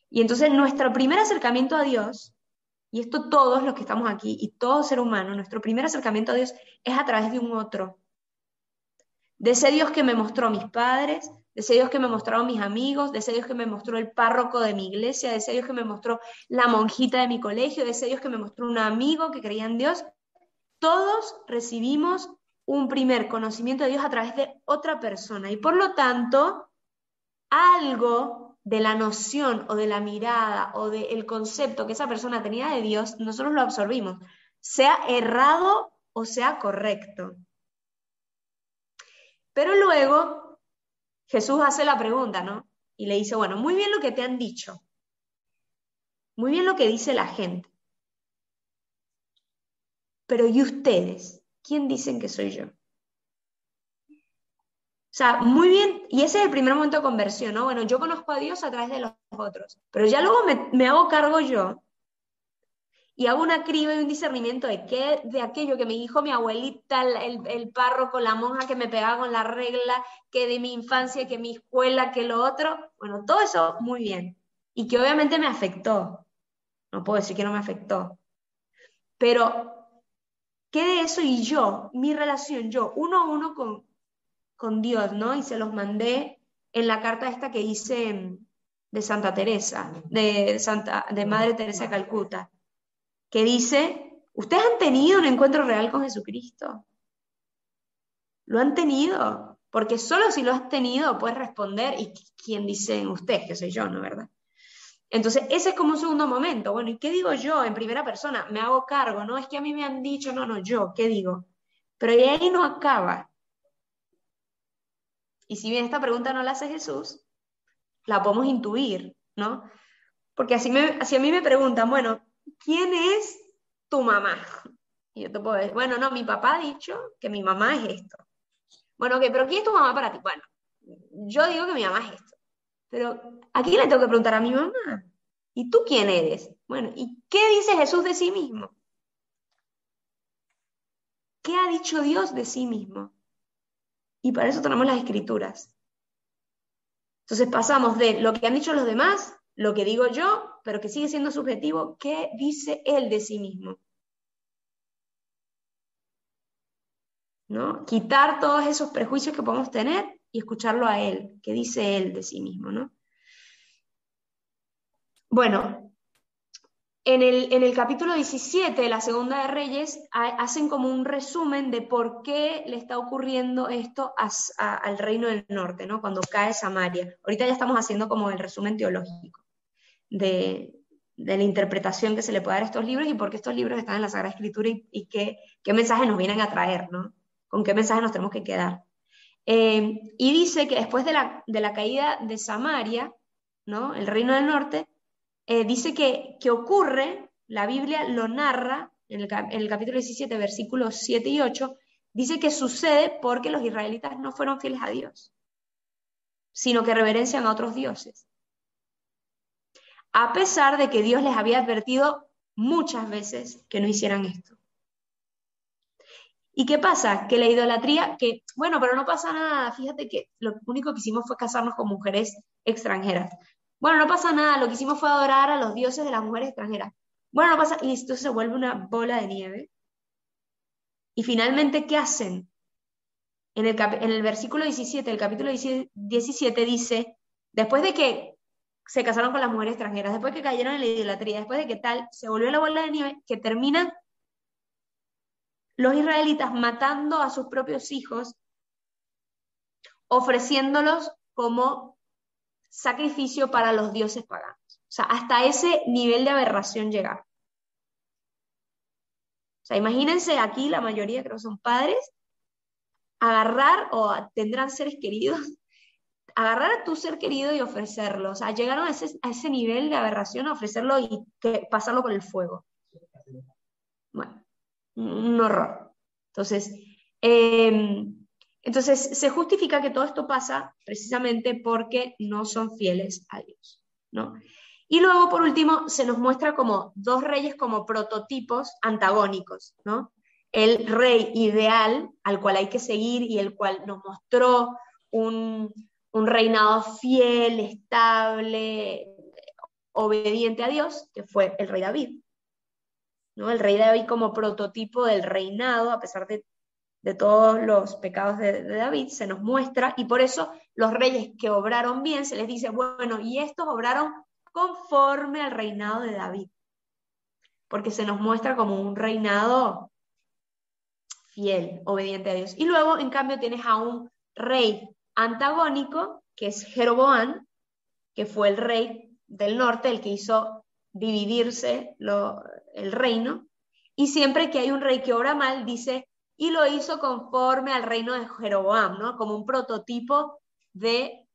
A: Y entonces nuestro primer acercamiento a Dios, y esto todos los que estamos aquí y todo ser humano, nuestro primer acercamiento a Dios es a través de un otro, de ese Dios que me mostró mis padres, de ese Dios que me mostraron mis amigos, de ese Dios que me mostró el párroco de mi iglesia, de ese Dios que me mostró la monjita de mi colegio, de ese Dios que me mostró un amigo que creía en Dios. Todos recibimos un primer conocimiento de Dios a través de otra persona y por lo tanto algo de la noción o de la mirada o del concepto que esa persona tenía de Dios, nosotros lo absorbimos, sea errado o sea correcto. Pero luego Jesús hace la pregunta, ¿no? Y le dice, bueno, muy bien lo que te han dicho, muy bien lo que dice la gente, pero ¿y ustedes? ¿Quién dicen que soy yo? O sea, muy bien, y ese es el primer momento de conversión, ¿no? Bueno, yo conozco a Dios a través de los otros, pero ya luego me hago cargo yo y hago una criba y un discernimiento de aquello que me dijo mi abuelita, el párroco, la monja que me pegaba con la regla, que de mi infancia, que mi escuela, que lo otro, bueno, todo eso muy bien, y que obviamente me afectó, no puedo decir que no me afectó, pero ¿qué de eso y yo, mi relación, yo, uno a uno con Dios, ¿no? Y se los mandé en la carta esta que hice de Santa Teresa, de Madre Teresa de Calcuta, que dice, ¿ustedes han tenido un encuentro real con Jesucristo? ¿Lo han tenido? Porque solo si lo has tenido puedes responder, y quién dicen ustedes, que soy yo, ¿no? ¿Verdad? Entonces, ese es como un segundo momento. Bueno, ¿y qué digo yo en primera persona? Me hago cargo, ¿no? Es que a mí me han dicho, no, yo, ¿qué digo? Pero ahí no acaba. Y si bien esta pregunta no la hace Jesús, la podemos intuir, ¿no? Porque así a mí me preguntan, bueno, ¿quién es tu mamá? Y yo te puedo decir, bueno, no, mi papá ha dicho que mi mamá es esto. Bueno, ok, pero ¿quién es tu mamá para ti? Bueno, yo digo que mi mamá es esto. Pero ¿a quién le tengo que preguntar? A mi mamá. ¿Y tú quién eres? Bueno, ¿y qué dice Jesús de sí mismo? ¿Qué ha dicho Dios de sí mismo? Y para eso tenemos las Escrituras. Entonces pasamos de lo que han dicho los demás, lo que digo yo, pero que sigue siendo subjetivo, ¿qué dice Él de sí mismo? ¿No? Quitar todos esos prejuicios que podemos tener y escucharlo a Él, ¿qué dice Él de sí mismo? ¿No? Bueno, en el capítulo 17 de la Segunda de Reyes hacen como un resumen de por qué le está ocurriendo esto al reino del norte, ¿no? Cuando cae Samaria. Ahorita ya estamos haciendo como el resumen teológico de la interpretación que se le puede dar a estos libros y por qué estos libros están en la Sagrada Escritura y qué mensajes nos vienen a traer, ¿no? Con qué mensajes nos tenemos que quedar. Y dice que después de la caída de Samaria, ¿no? El reino del norte, dice que ocurre, la Biblia lo narra en el capítulo 17, versículos 7 y 8, dice que sucede porque los israelitas no fueron fieles a Dios, sino que reverencian a otros dioses. A pesar de que Dios les había advertido muchas veces que no hicieran esto. ¿Y qué pasa? Que la idolatría, bueno, pero no pasa nada, fíjate que lo único que hicimos fue casarnos con mujeres extranjeras. Bueno, no pasa nada, lo que hicimos fue adorar a los dioses de las mujeres extranjeras. Bueno, no pasa, y esto se vuelve una bola de nieve. Y finalmente, ¿qué hacen? En el versículo 17, el capítulo 17 dice, después de que se casaron con las mujeres extranjeras, después que cayeron en la idolatría, después de que tal, se volvió la bola de nieve, que terminan los israelitas matando a sus propios hijos, ofreciéndolos como sacrificio para los dioses paganos. O sea, hasta ese nivel de aberración llegar. O sea, imagínense aquí, la mayoría creo que son padres, agarrar o tendrán seres queridos, agarrar a tu ser querido y ofrecerlo. O sea, llegaron a ese nivel de aberración, a ofrecerlo y pasarlo por el fuego. Bueno, un horror. Entonces, se justifica que todo esto pasa precisamente porque no son fieles a Dios, ¿no? Y luego, por último, se nos muestra como dos reyes como prototipos antagónicos, ¿no? El rey ideal al cual hay que seguir y el cual nos mostró un reinado fiel, estable, obediente a Dios, que fue el rey David, ¿no? El rey David como prototipo del reinado, a pesar de todos los pecados de David, se nos muestra, y por eso los reyes que obraron bien, se les dice, bueno, y estos obraron conforme al reinado de David, porque se nos muestra como un reinado fiel, obediente a Dios. Y luego, en cambio, tienes a un rey antagónico, que es Jeroboam, que fue el rey del norte, el que hizo dividirse el reino, y siempre que hay un rey que obra mal, dice, y lo hizo conforme al reino de Jeroboam, ¿no? Como un prototipo de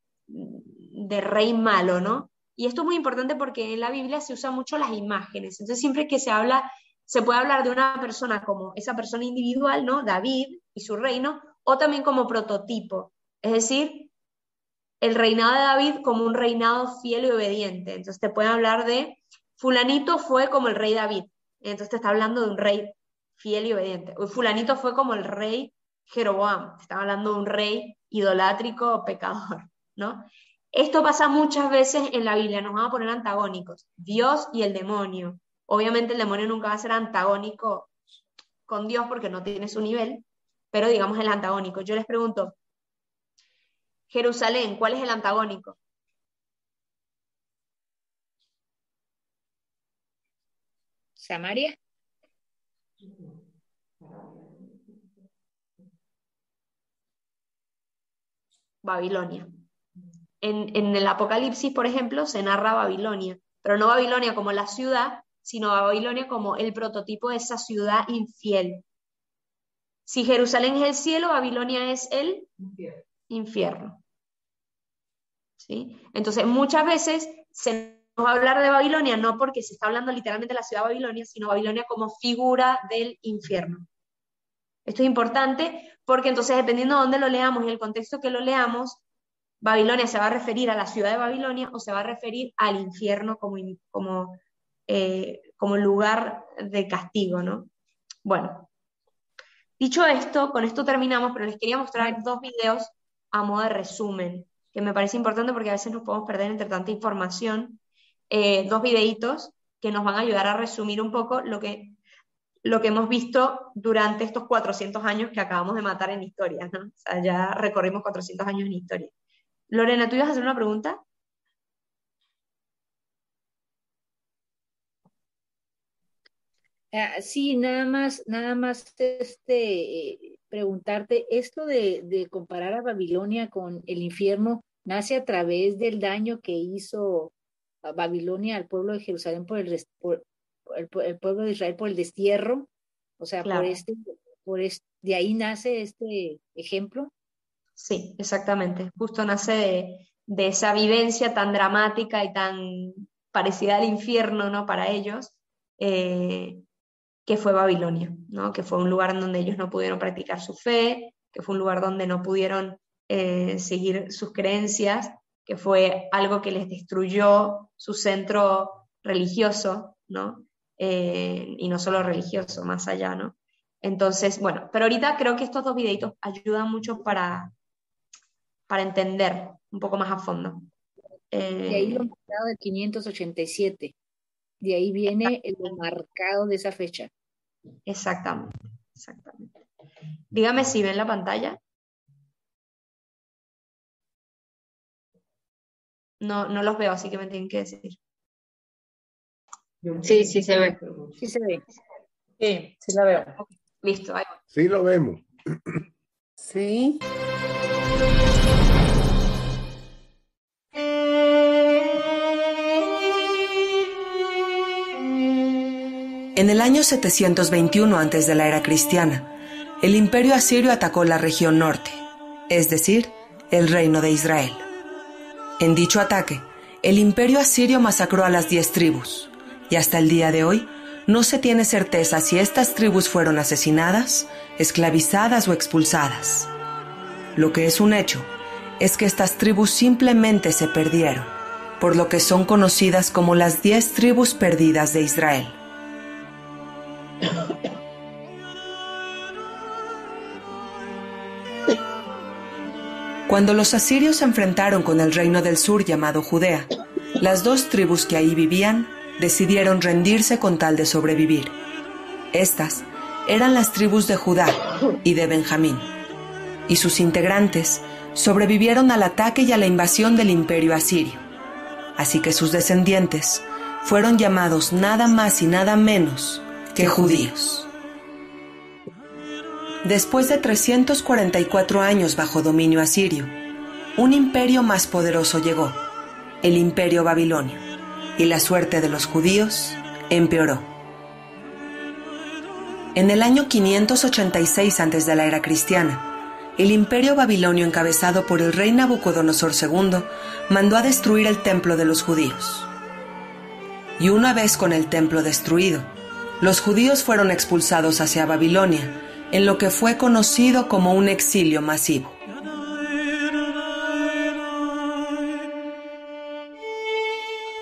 A: rey malo, ¿no? Y esto es muy importante porque en la Biblia se usan mucho las imágenes. Entonces, siempre que se puede hablar de una persona como esa persona individual, ¿no? David y su reino, o también como prototipo. Es decir, el reinado de David como un reinado fiel y obediente. Entonces, te pueden hablar de fulanito fue como el rey David. Entonces te está hablando de un rey fiel y obediente. Fulanito fue como el rey Jeroboam, te está hablando de un rey idolátrico, pecador, ¿no? Esto pasa muchas veces en la Biblia, nos van a poner antagónicos, Dios y el demonio. Obviamente el demonio nunca va a ser antagónico con Dios porque no tiene su nivel, pero digamos el antagónico. Yo les pregunto, Jerusalén, ¿cuál es el antagónico?
D: Samaria.
A: Babilonia. En el Apocalipsis, por ejemplo, se narra Babilonia, pero no Babilonia como la ciudad, sino Babilonia como el prototipo de esa ciudad infiel. Si Jerusalén es el cielo, Babilonia es el infierno. ¿Sí? Entonces, muchas veces se nos va a hablar de Babilonia, no porque se está hablando literalmente de la ciudad de Babilonia, sino Babilonia como figura del infierno. Esto es importante porque entonces, dependiendo de dónde lo leamos y el contexto que lo leamos, Babilonia se va a referir a la ciudad de Babilonia o se va a referir al infierno como lugar de castigo, ¿no? Bueno, dicho esto, con esto terminamos, pero les quería mostrar 2 videos a modo de resumen, que me parece importante porque a veces nos podemos perder entre tanta información. 2 videitos que nos van a ayudar a resumir un poco lo que hemos visto durante estos 400 años que acabamos de matar en historia, ¿no? O sea, ya recorrimos 400 años en historia. Lorena, ¿tú ibas a hacer una pregunta?
D: Sí, nada más, preguntarte, esto de comparar a Babilonia con el infierno, ¿nace a través del daño que hizo a Babilonia al pueblo de Jerusalén el pueblo de Israel por el destierro? O sea,
A: Claro.
D: de ahí nace este ejemplo.
A: Sí, exactamente. Justo nace de esa vivencia tan dramática y tan parecida al infierno, ¿no? Para ellos, que fue Babilonia, ¿no? Que fue un lugar en donde ellos no pudieron practicar su fe, que fue un lugar donde no pudieron seguir sus creencias, que fue algo que les destruyó su centro religioso, ¿no? Y no solo religioso, más allá, ¿no? Entonces, bueno, pero ahorita creo que estos 2 videitos ayudan mucho para entender un poco más a fondo.
D: De ahí lo marcado del 587. De ahí viene lo marcado de esa fecha.
A: Exactamente. Dígame si ven la pantalla. No los veo, así que me tienen que decir.
E: Sí, sí se ve.
D: Sí se ve.
C: Sí la veo.
A: Listo, ahí va.
F: Sí lo vemos.
E: Sí.
G: En el año 721 antes de la era cristiana, el imperio asirio atacó la región norte, es decir, el reino de Israel. En dicho ataque, el imperio asirio masacró a las 10 tribus, y hasta el día de hoy no se tiene certeza si estas tribus fueron asesinadas, esclavizadas o expulsadas. Lo que es un hecho es que estas tribus simplemente se perdieron, por lo que son conocidas como las 10 tribus perdidas de Israel. Cuando los asirios se enfrentaron con el reino del sur llamado Judea, las 2 tribus que ahí vivían decidieron rendirse con tal de sobrevivir. Estas eran las tribus de Judá y de Benjamín, y sus integrantes sobrevivieron al ataque y a la invasión del imperio asirio. Así que sus descendientes fueron llamados nada más y nada menos que judíos. Después de 344 años bajo dominio asirio, un imperio más poderoso llegó, el imperio babilonio, y la suerte de los judíos empeoró. En el año 586 antes de la era cristiana, el imperio babilonio encabezado por el rey Nabucodonosor II mandó a destruir el templo de los judíos. Y una vez con el templo destruido, los judíos fueron expulsados hacia Babilonia, en lo que fue conocido como un exilio masivo.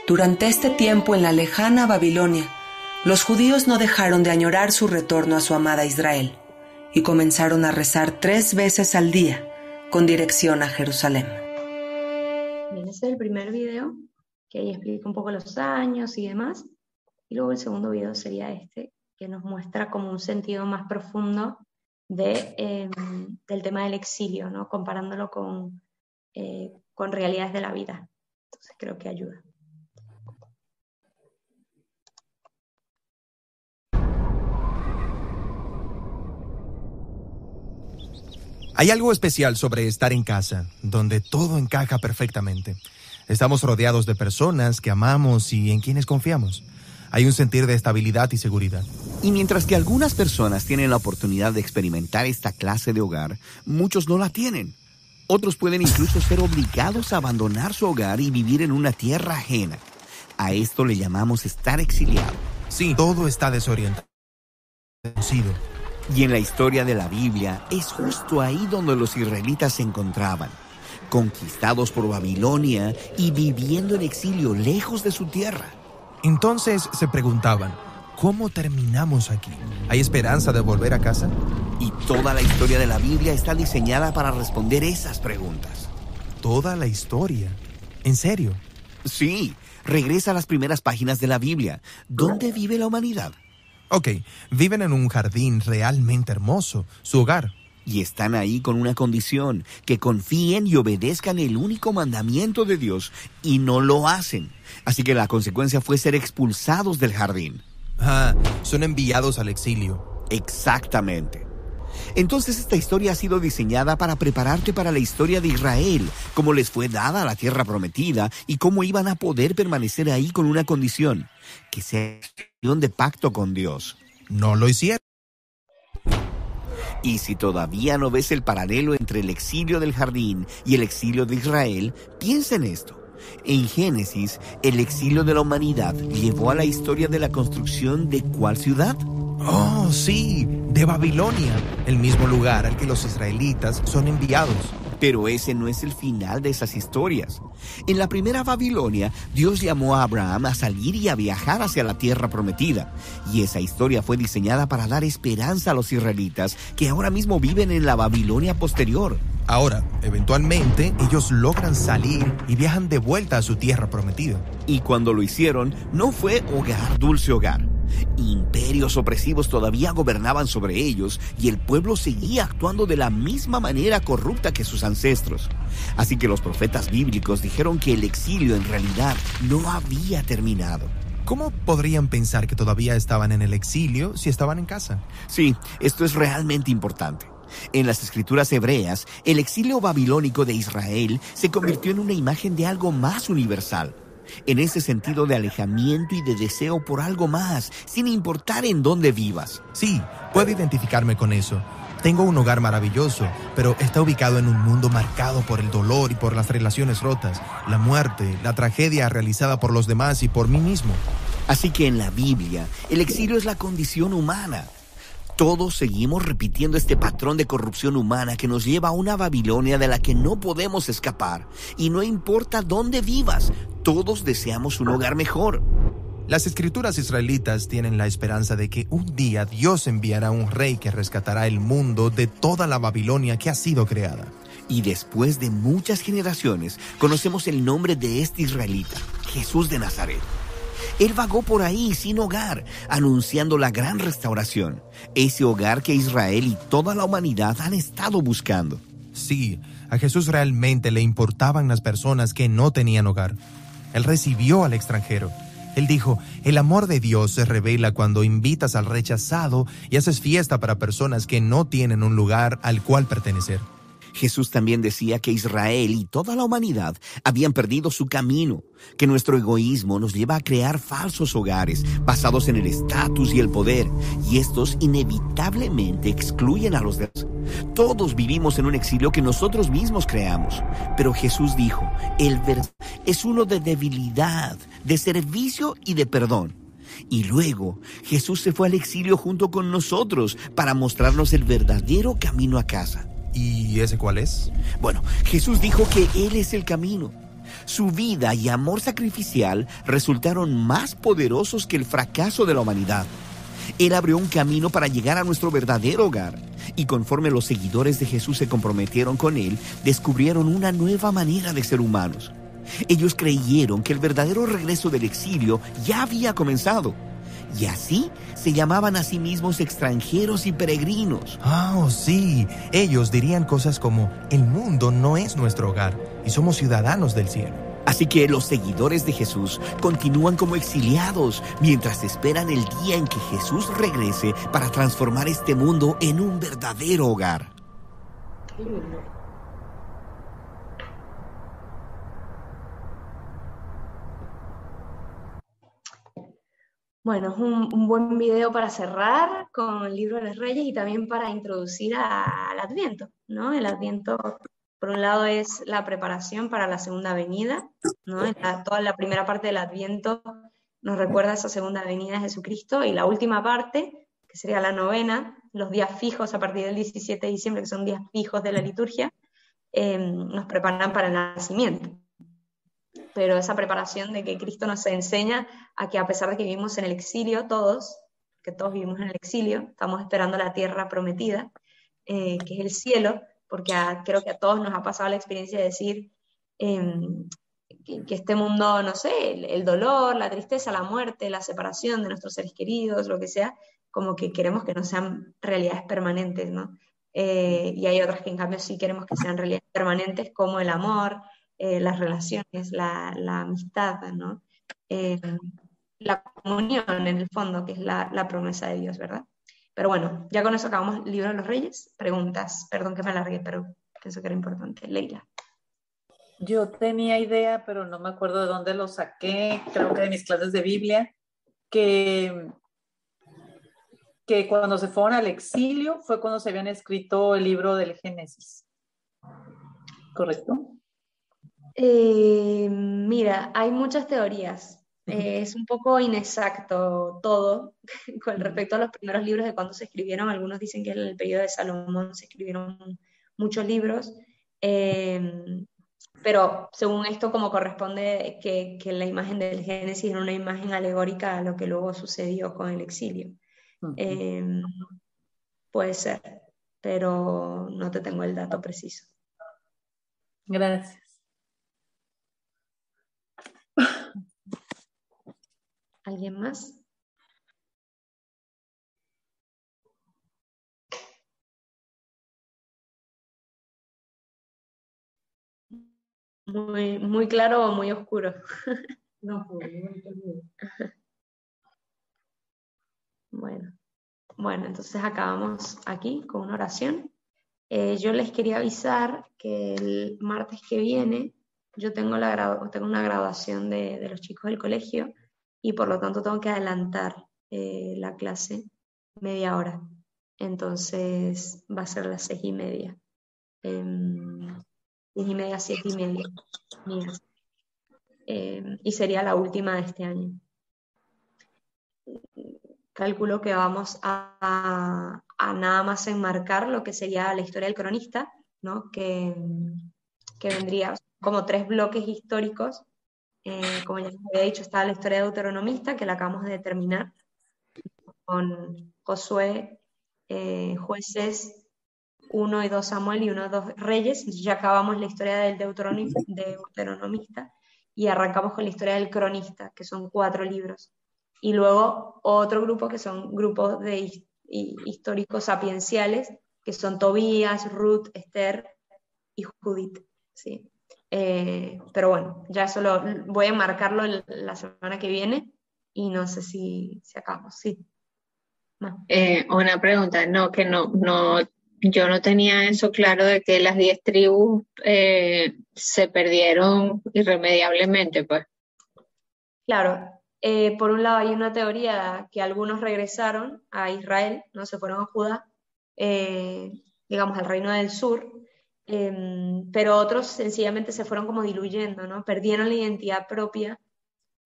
G: Durante este tiempo en la lejana Babilonia, los judíos no dejaron de añorar su retorno a su amada Israel y comenzaron a rezar 3 veces al día con dirección a Jerusalén.
A: Bien, ese es el primer video, que ahí explica un poco los años y demás. Y luego el segundo video sería este, que nos muestra como un sentido más profundo del tema del exilio, ¿no? Comparándolo con realidades de la vida. Entonces creo que ayuda.
F: Hay algo especial sobre estar en casa, donde todo encaja perfectamente. Estamos rodeados de personas que amamos y en quienes confiamos. Hay un sentir de estabilidad y seguridad.
H: Y mientras que algunas personas tienen la oportunidad de experimentar esta clase de hogar, muchos no la tienen. Otros pueden incluso ser obligados a abandonar su hogar y vivir en una tierra ajena. A esto le llamamos estar exiliado.
F: Sí, todo está desorientado.
H: Y en la historia de la Biblia es justo ahí donde los israelitas se encontraban, conquistados por Babilonia y viviendo en exilio lejos de su tierra.
F: Entonces se preguntaban, ¿cómo terminamos aquí? ¿Hay esperanza de volver a casa?
H: Y toda la historia de la Biblia está diseñada para responder esas preguntas.
F: ¿Toda la historia? ¿En serio?
H: Sí, regresa a las primeras páginas de la Biblia. ¿Dónde vive la humanidad?
F: Ok, viven en un jardín realmente hermoso, su hogar.
H: Y están ahí con una condición, que confíen y obedezcan el único mandamiento de Dios, y no lo hacen. Así que la consecuencia fue ser expulsados del jardín.
F: Son enviados al exilio.
H: Exactamente. Entonces esta historia ha sido diseñada para prepararte para la historia de Israel, cómo les fue dada la tierra prometida y cómo iban a poder permanecer ahí con una condición, que sea de pacto con Dios.
F: No lo hicieron.
H: Y si todavía no ves el paralelo entre el exilio del jardín y el exilio de Israel, piensa en esto. En Génesis, el exilio de la humanidad llevó a la historia de la construcción de ¿cuál ciudad?
F: Oh, sí, de Babilonia, el mismo lugar al que los israelitas son enviados.
H: Pero ese no es el final de esas historias. En la primera Babilonia, Dios llamó a Abraham a salir y a viajar hacia la tierra prometida. Y esa historia fue diseñada para dar esperanza a los israelitas que ahora mismo viven en la Babilonia posterior.
F: Ahora, eventualmente, ellos logran salir y viajan de vuelta a su tierra prometida.
H: Y cuando lo hicieron, no fue hogar, dulce hogar. Imperios opresivos todavía gobernaban sobre ellos y el pueblo seguía actuando de la misma manera corrupta que sus ancestros. Así que los profetas bíblicos dijeron que el exilio en realidad no había terminado.
F: ¿Cómo podrían pensar que todavía estaban en el exilio si estaban en casa?
H: Sí, esto es realmente importante. En las escrituras hebreas, el exilio babilónico de Israel se convirtió en una imagen de algo más universal. En ese sentido de alejamiento y de deseo por algo más, sin importar en dónde vivas.
F: Sí, puedo identificarme con eso. Tengo un hogar maravilloso, pero está ubicado en un mundo marcado por el dolor y por las relaciones rotas, la muerte, la tragedia realizada por los demás y por mí mismo.
H: Así que en la Biblia, el exilio es la condición humana. Todos seguimos repitiendo este patrón de corrupción humana que nos lleva a una Babilonia de la que no podemos escapar. Y no importa dónde vivas, todos deseamos un hogar mejor.
F: Las escrituras israelitas tienen la esperanza de que un día Dios enviará un rey que rescatará el mundo de toda la Babilonia que ha sido creada.
H: Y después de muchas generaciones, conocemos el nombre de este israelita, Jesús de Nazaret. Él vagó por ahí sin hogar, anunciando la gran restauración, ese hogar que Israel y toda la humanidad han estado buscando.
F: Sí, a Jesús realmente le importaban las personas que no tenían hogar. Él recibió al extranjero. Él dijo, el amor de Dios se revela cuando invitas al rechazado y haces fiesta para personas que no tienen un lugar al cual pertenecer.
H: Jesús también decía que Israel y toda la humanidad habían perdido su camino, que nuestro egoísmo nos lleva a crear falsos hogares basados en el estatus y el poder, y estos inevitablemente excluyen a los demás. Todos vivimos en un exilio que nosotros mismos creamos, pero Jesús dijo, el verdadero es uno de debilidad, de servicio y de perdón. Y luego Jesús se fue al exilio junto con nosotros para mostrarnos el verdadero camino a casa.
F: ¿Y ese cuál es?
H: Bueno, Jesús dijo que Él es el camino. Su vida y amor sacrificial resultaron más poderosos que el fracaso de la humanidad. Él abrió un camino para llegar a nuestro verdadero hogar. Y conforme los seguidores de Jesús se comprometieron con Él, descubrieron una nueva manera de ser humanos. Ellos creyeron que el verdadero regreso del exilio ya había comenzado. Y así se llamaban a sí mismos extranjeros y peregrinos.
F: Oh, sí. Ellos dirían cosas como: el mundo no es nuestro hogar y somos ciudadanos del cielo.
H: Así que los seguidores de Jesús continúan como exiliados mientras esperan el día en que Jesús regrese para transformar este mundo en un verdadero hogar.
A: Bueno, es un buen video para cerrar con el libro de los Reyes y también para introducir al Adviento, ¿no? El Adviento, por un lado, es la preparación para la segunda venida, ¿no? Toda la primera parte del Adviento nos recuerda esa segunda venida de Jesucristo, y la última parte, que sería la novena, los días fijos a partir del 17 de diciembre, que son días fijos de la liturgia, nos preparan para el nacimiento. Pero esa preparación de que Cristo nos enseña a que, a pesar de que vivimos en el exilio que todos vivimos en el exilio, estamos esperando la tierra prometida, que es el cielo, porque creo que a todos nos ha pasado la experiencia de decir que este mundo, no sé, el dolor, la tristeza, la muerte, la separación de nuestros seres queridos, lo que sea, como que queremos que no sean realidades permanentes, ¿no? Y hay otras que en cambio sí queremos que sean realidades permanentes, como el amor, las relaciones, la amistad, ¿no? La comunión, en el fondo, que es la promesa de Dios, ¿verdad? Pero bueno, ya con eso acabamos el libro de los Reyes. Preguntas, perdón que me alargué, pero pienso que era importante. Leila.
C: Yo tenía idea, pero no me acuerdo de dónde lo saqué, creo que de mis clases de Biblia, que cuando se fueron al exilio fue cuando se habían escrito el libro del Génesis. ¿Correcto?
A: Mira, hay muchas teorías. Es un poco inexacto todo con respecto a los primeros libros de cuando se escribieron. Algunos dicen que en el periodo de Salomón se escribieron muchos libros, pero según esto, como corresponde que la imagen del Génesis era una imagen alegórica a lo que luego sucedió con el exilio. Puede ser, pero no te tengo el dato preciso.
C: Gracias.
A: ¿Alguien más? Muy claro o muy oscuro. Bueno, entonces acabamos aquí con una oración. Yo les quería avisar que el martes que viene yo tengo una graduación de los chicos del colegio, y por lo tanto tengo que adelantar la clase media hora. Entonces va a ser a las 6:30. 6:30, 7:30 mías. Y sería la última de este año. Calculo que vamos a nada más enmarcar lo que sería la historia del cronista, ¿no? Que vendría como 3 bloques históricos. Como ya les había dicho, está la historia deuteronomista, que la acabamos de terminar, con Josué, Jueces 1 y 2 Samuel y 1 y 2 Reyes. Entonces ya acabamos la historia del deuteronomista y arrancamos con la historia del cronista, que son 4 libros. Y luego otro grupo que son grupos de históricos sapienciales, que son Tobías, Ruth, Esther y Judith, ¿sí? Pero bueno, ya eso voy a marcarlo la semana que viene y no sé si acabamos. Sí.
E: Una pregunta, yo no tenía eso claro de que las 10 tribus se perdieron irremediablemente, pues.
A: Claro, por un lado hay una teoría que algunos regresaron a Israel, no se fueron a Judá, digamos al reino del sur, pero otros sencillamente se fueron como diluyendo, ¿no? Perdieron la identidad propia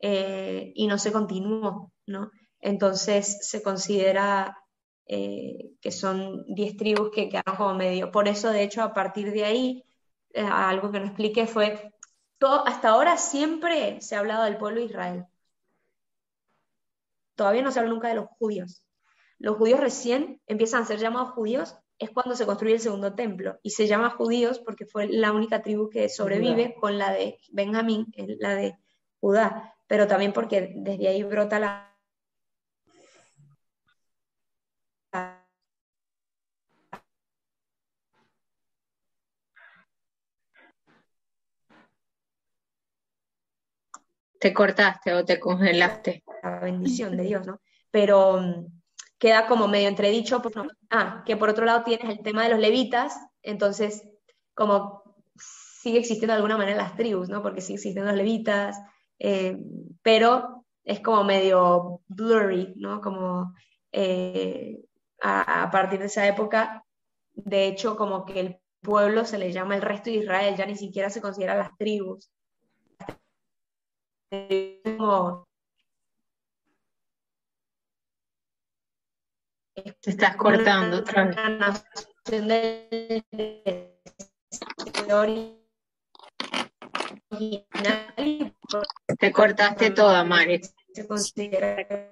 A: y no se continuó, ¿no? Entonces se considera que son 10 tribus que quedaron como medio. Por eso, de hecho, a partir de ahí, algo que no expliqué fue hasta ahora siempre se ha hablado del pueblo de Israel. Todavía no se habla nunca de los judíos. Los judíos recién empiezan a ser llamados judíos, es cuando se construye el segundo templo. Y se llama judíos porque fue la única tribu que sobrevive con la de Benjamín, la de Judá. Pero también porque desde ahí brota la...
E: ¿Te cortaste o te congelaste?
A: la bendición de Dios, ¿no? Pero queda como medio entredicho, pues, no. Que por otro lado tienes el tema de los levitas, entonces como sigue existiendo de alguna manera las tribus, ¿no? Porque sigue existiendo los levitas, pero es como medio blurry, ¿no? Como a partir de esa época, de hecho, como que el pueblo se le llama el resto de Israel, ya ni siquiera se consideran las tribus. Como
E: Te estás cortando otra vez.
A: nación del original y
E: Te cortaste toda, Mari.
A: se considera que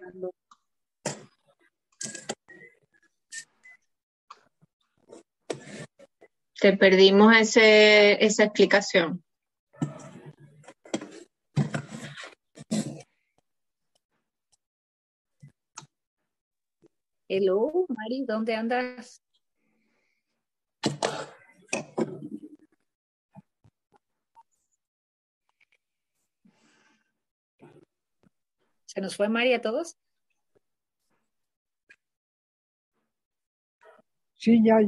E: Te perdimos esa explicación.
D: Hello, Mari, ¿dónde andas? ¿Se nos fue Mari a todos?
B: Sí, ya.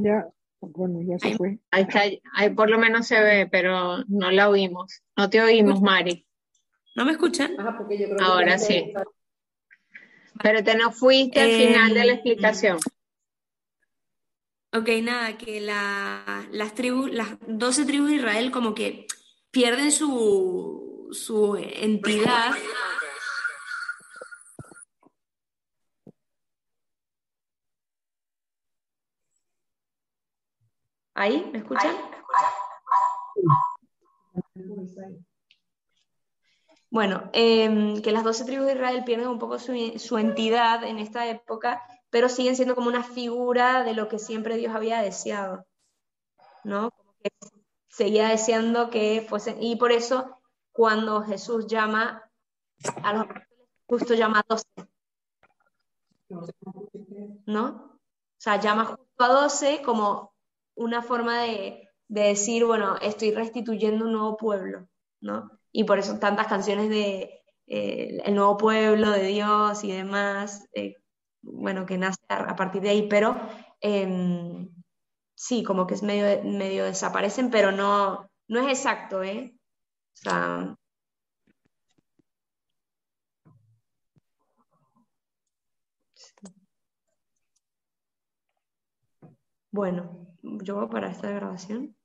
B: Bueno, ya se fue.
E: Ahí está, ahí por lo menos se ve, pero no la oímos. No te oímos, Mari.
A: ¿No me escuchan?
C: Porque yo creo que
E: Ahora sí. Pero te no fuiste al final de la explicación.
A: Ok, nada, que las 12 tribus de Israel como que pierden su entidad. ¿Ahí? ¿Me escuchan? Bueno, que las 12 tribus de Israel pierden un poco su entidad en esta época, pero siguen siendo como una figura de lo que siempre Dios había deseado, ¿no? Como que seguía deseando que fuesen, y por eso cuando Jesús llama a los apóstoles, justo llama a 12, ¿no? O sea, llama justo a 12 como una forma de decir, bueno, estoy restituyendo un nuevo pueblo, ¿no? Y por eso tantas canciones de el nuevo pueblo de Dios y demás, bueno, que nace a partir de ahí, pero sí, como que es medio desaparecen, pero no es exacto, ¿eh? O sea, bueno, yo voy para esta grabación.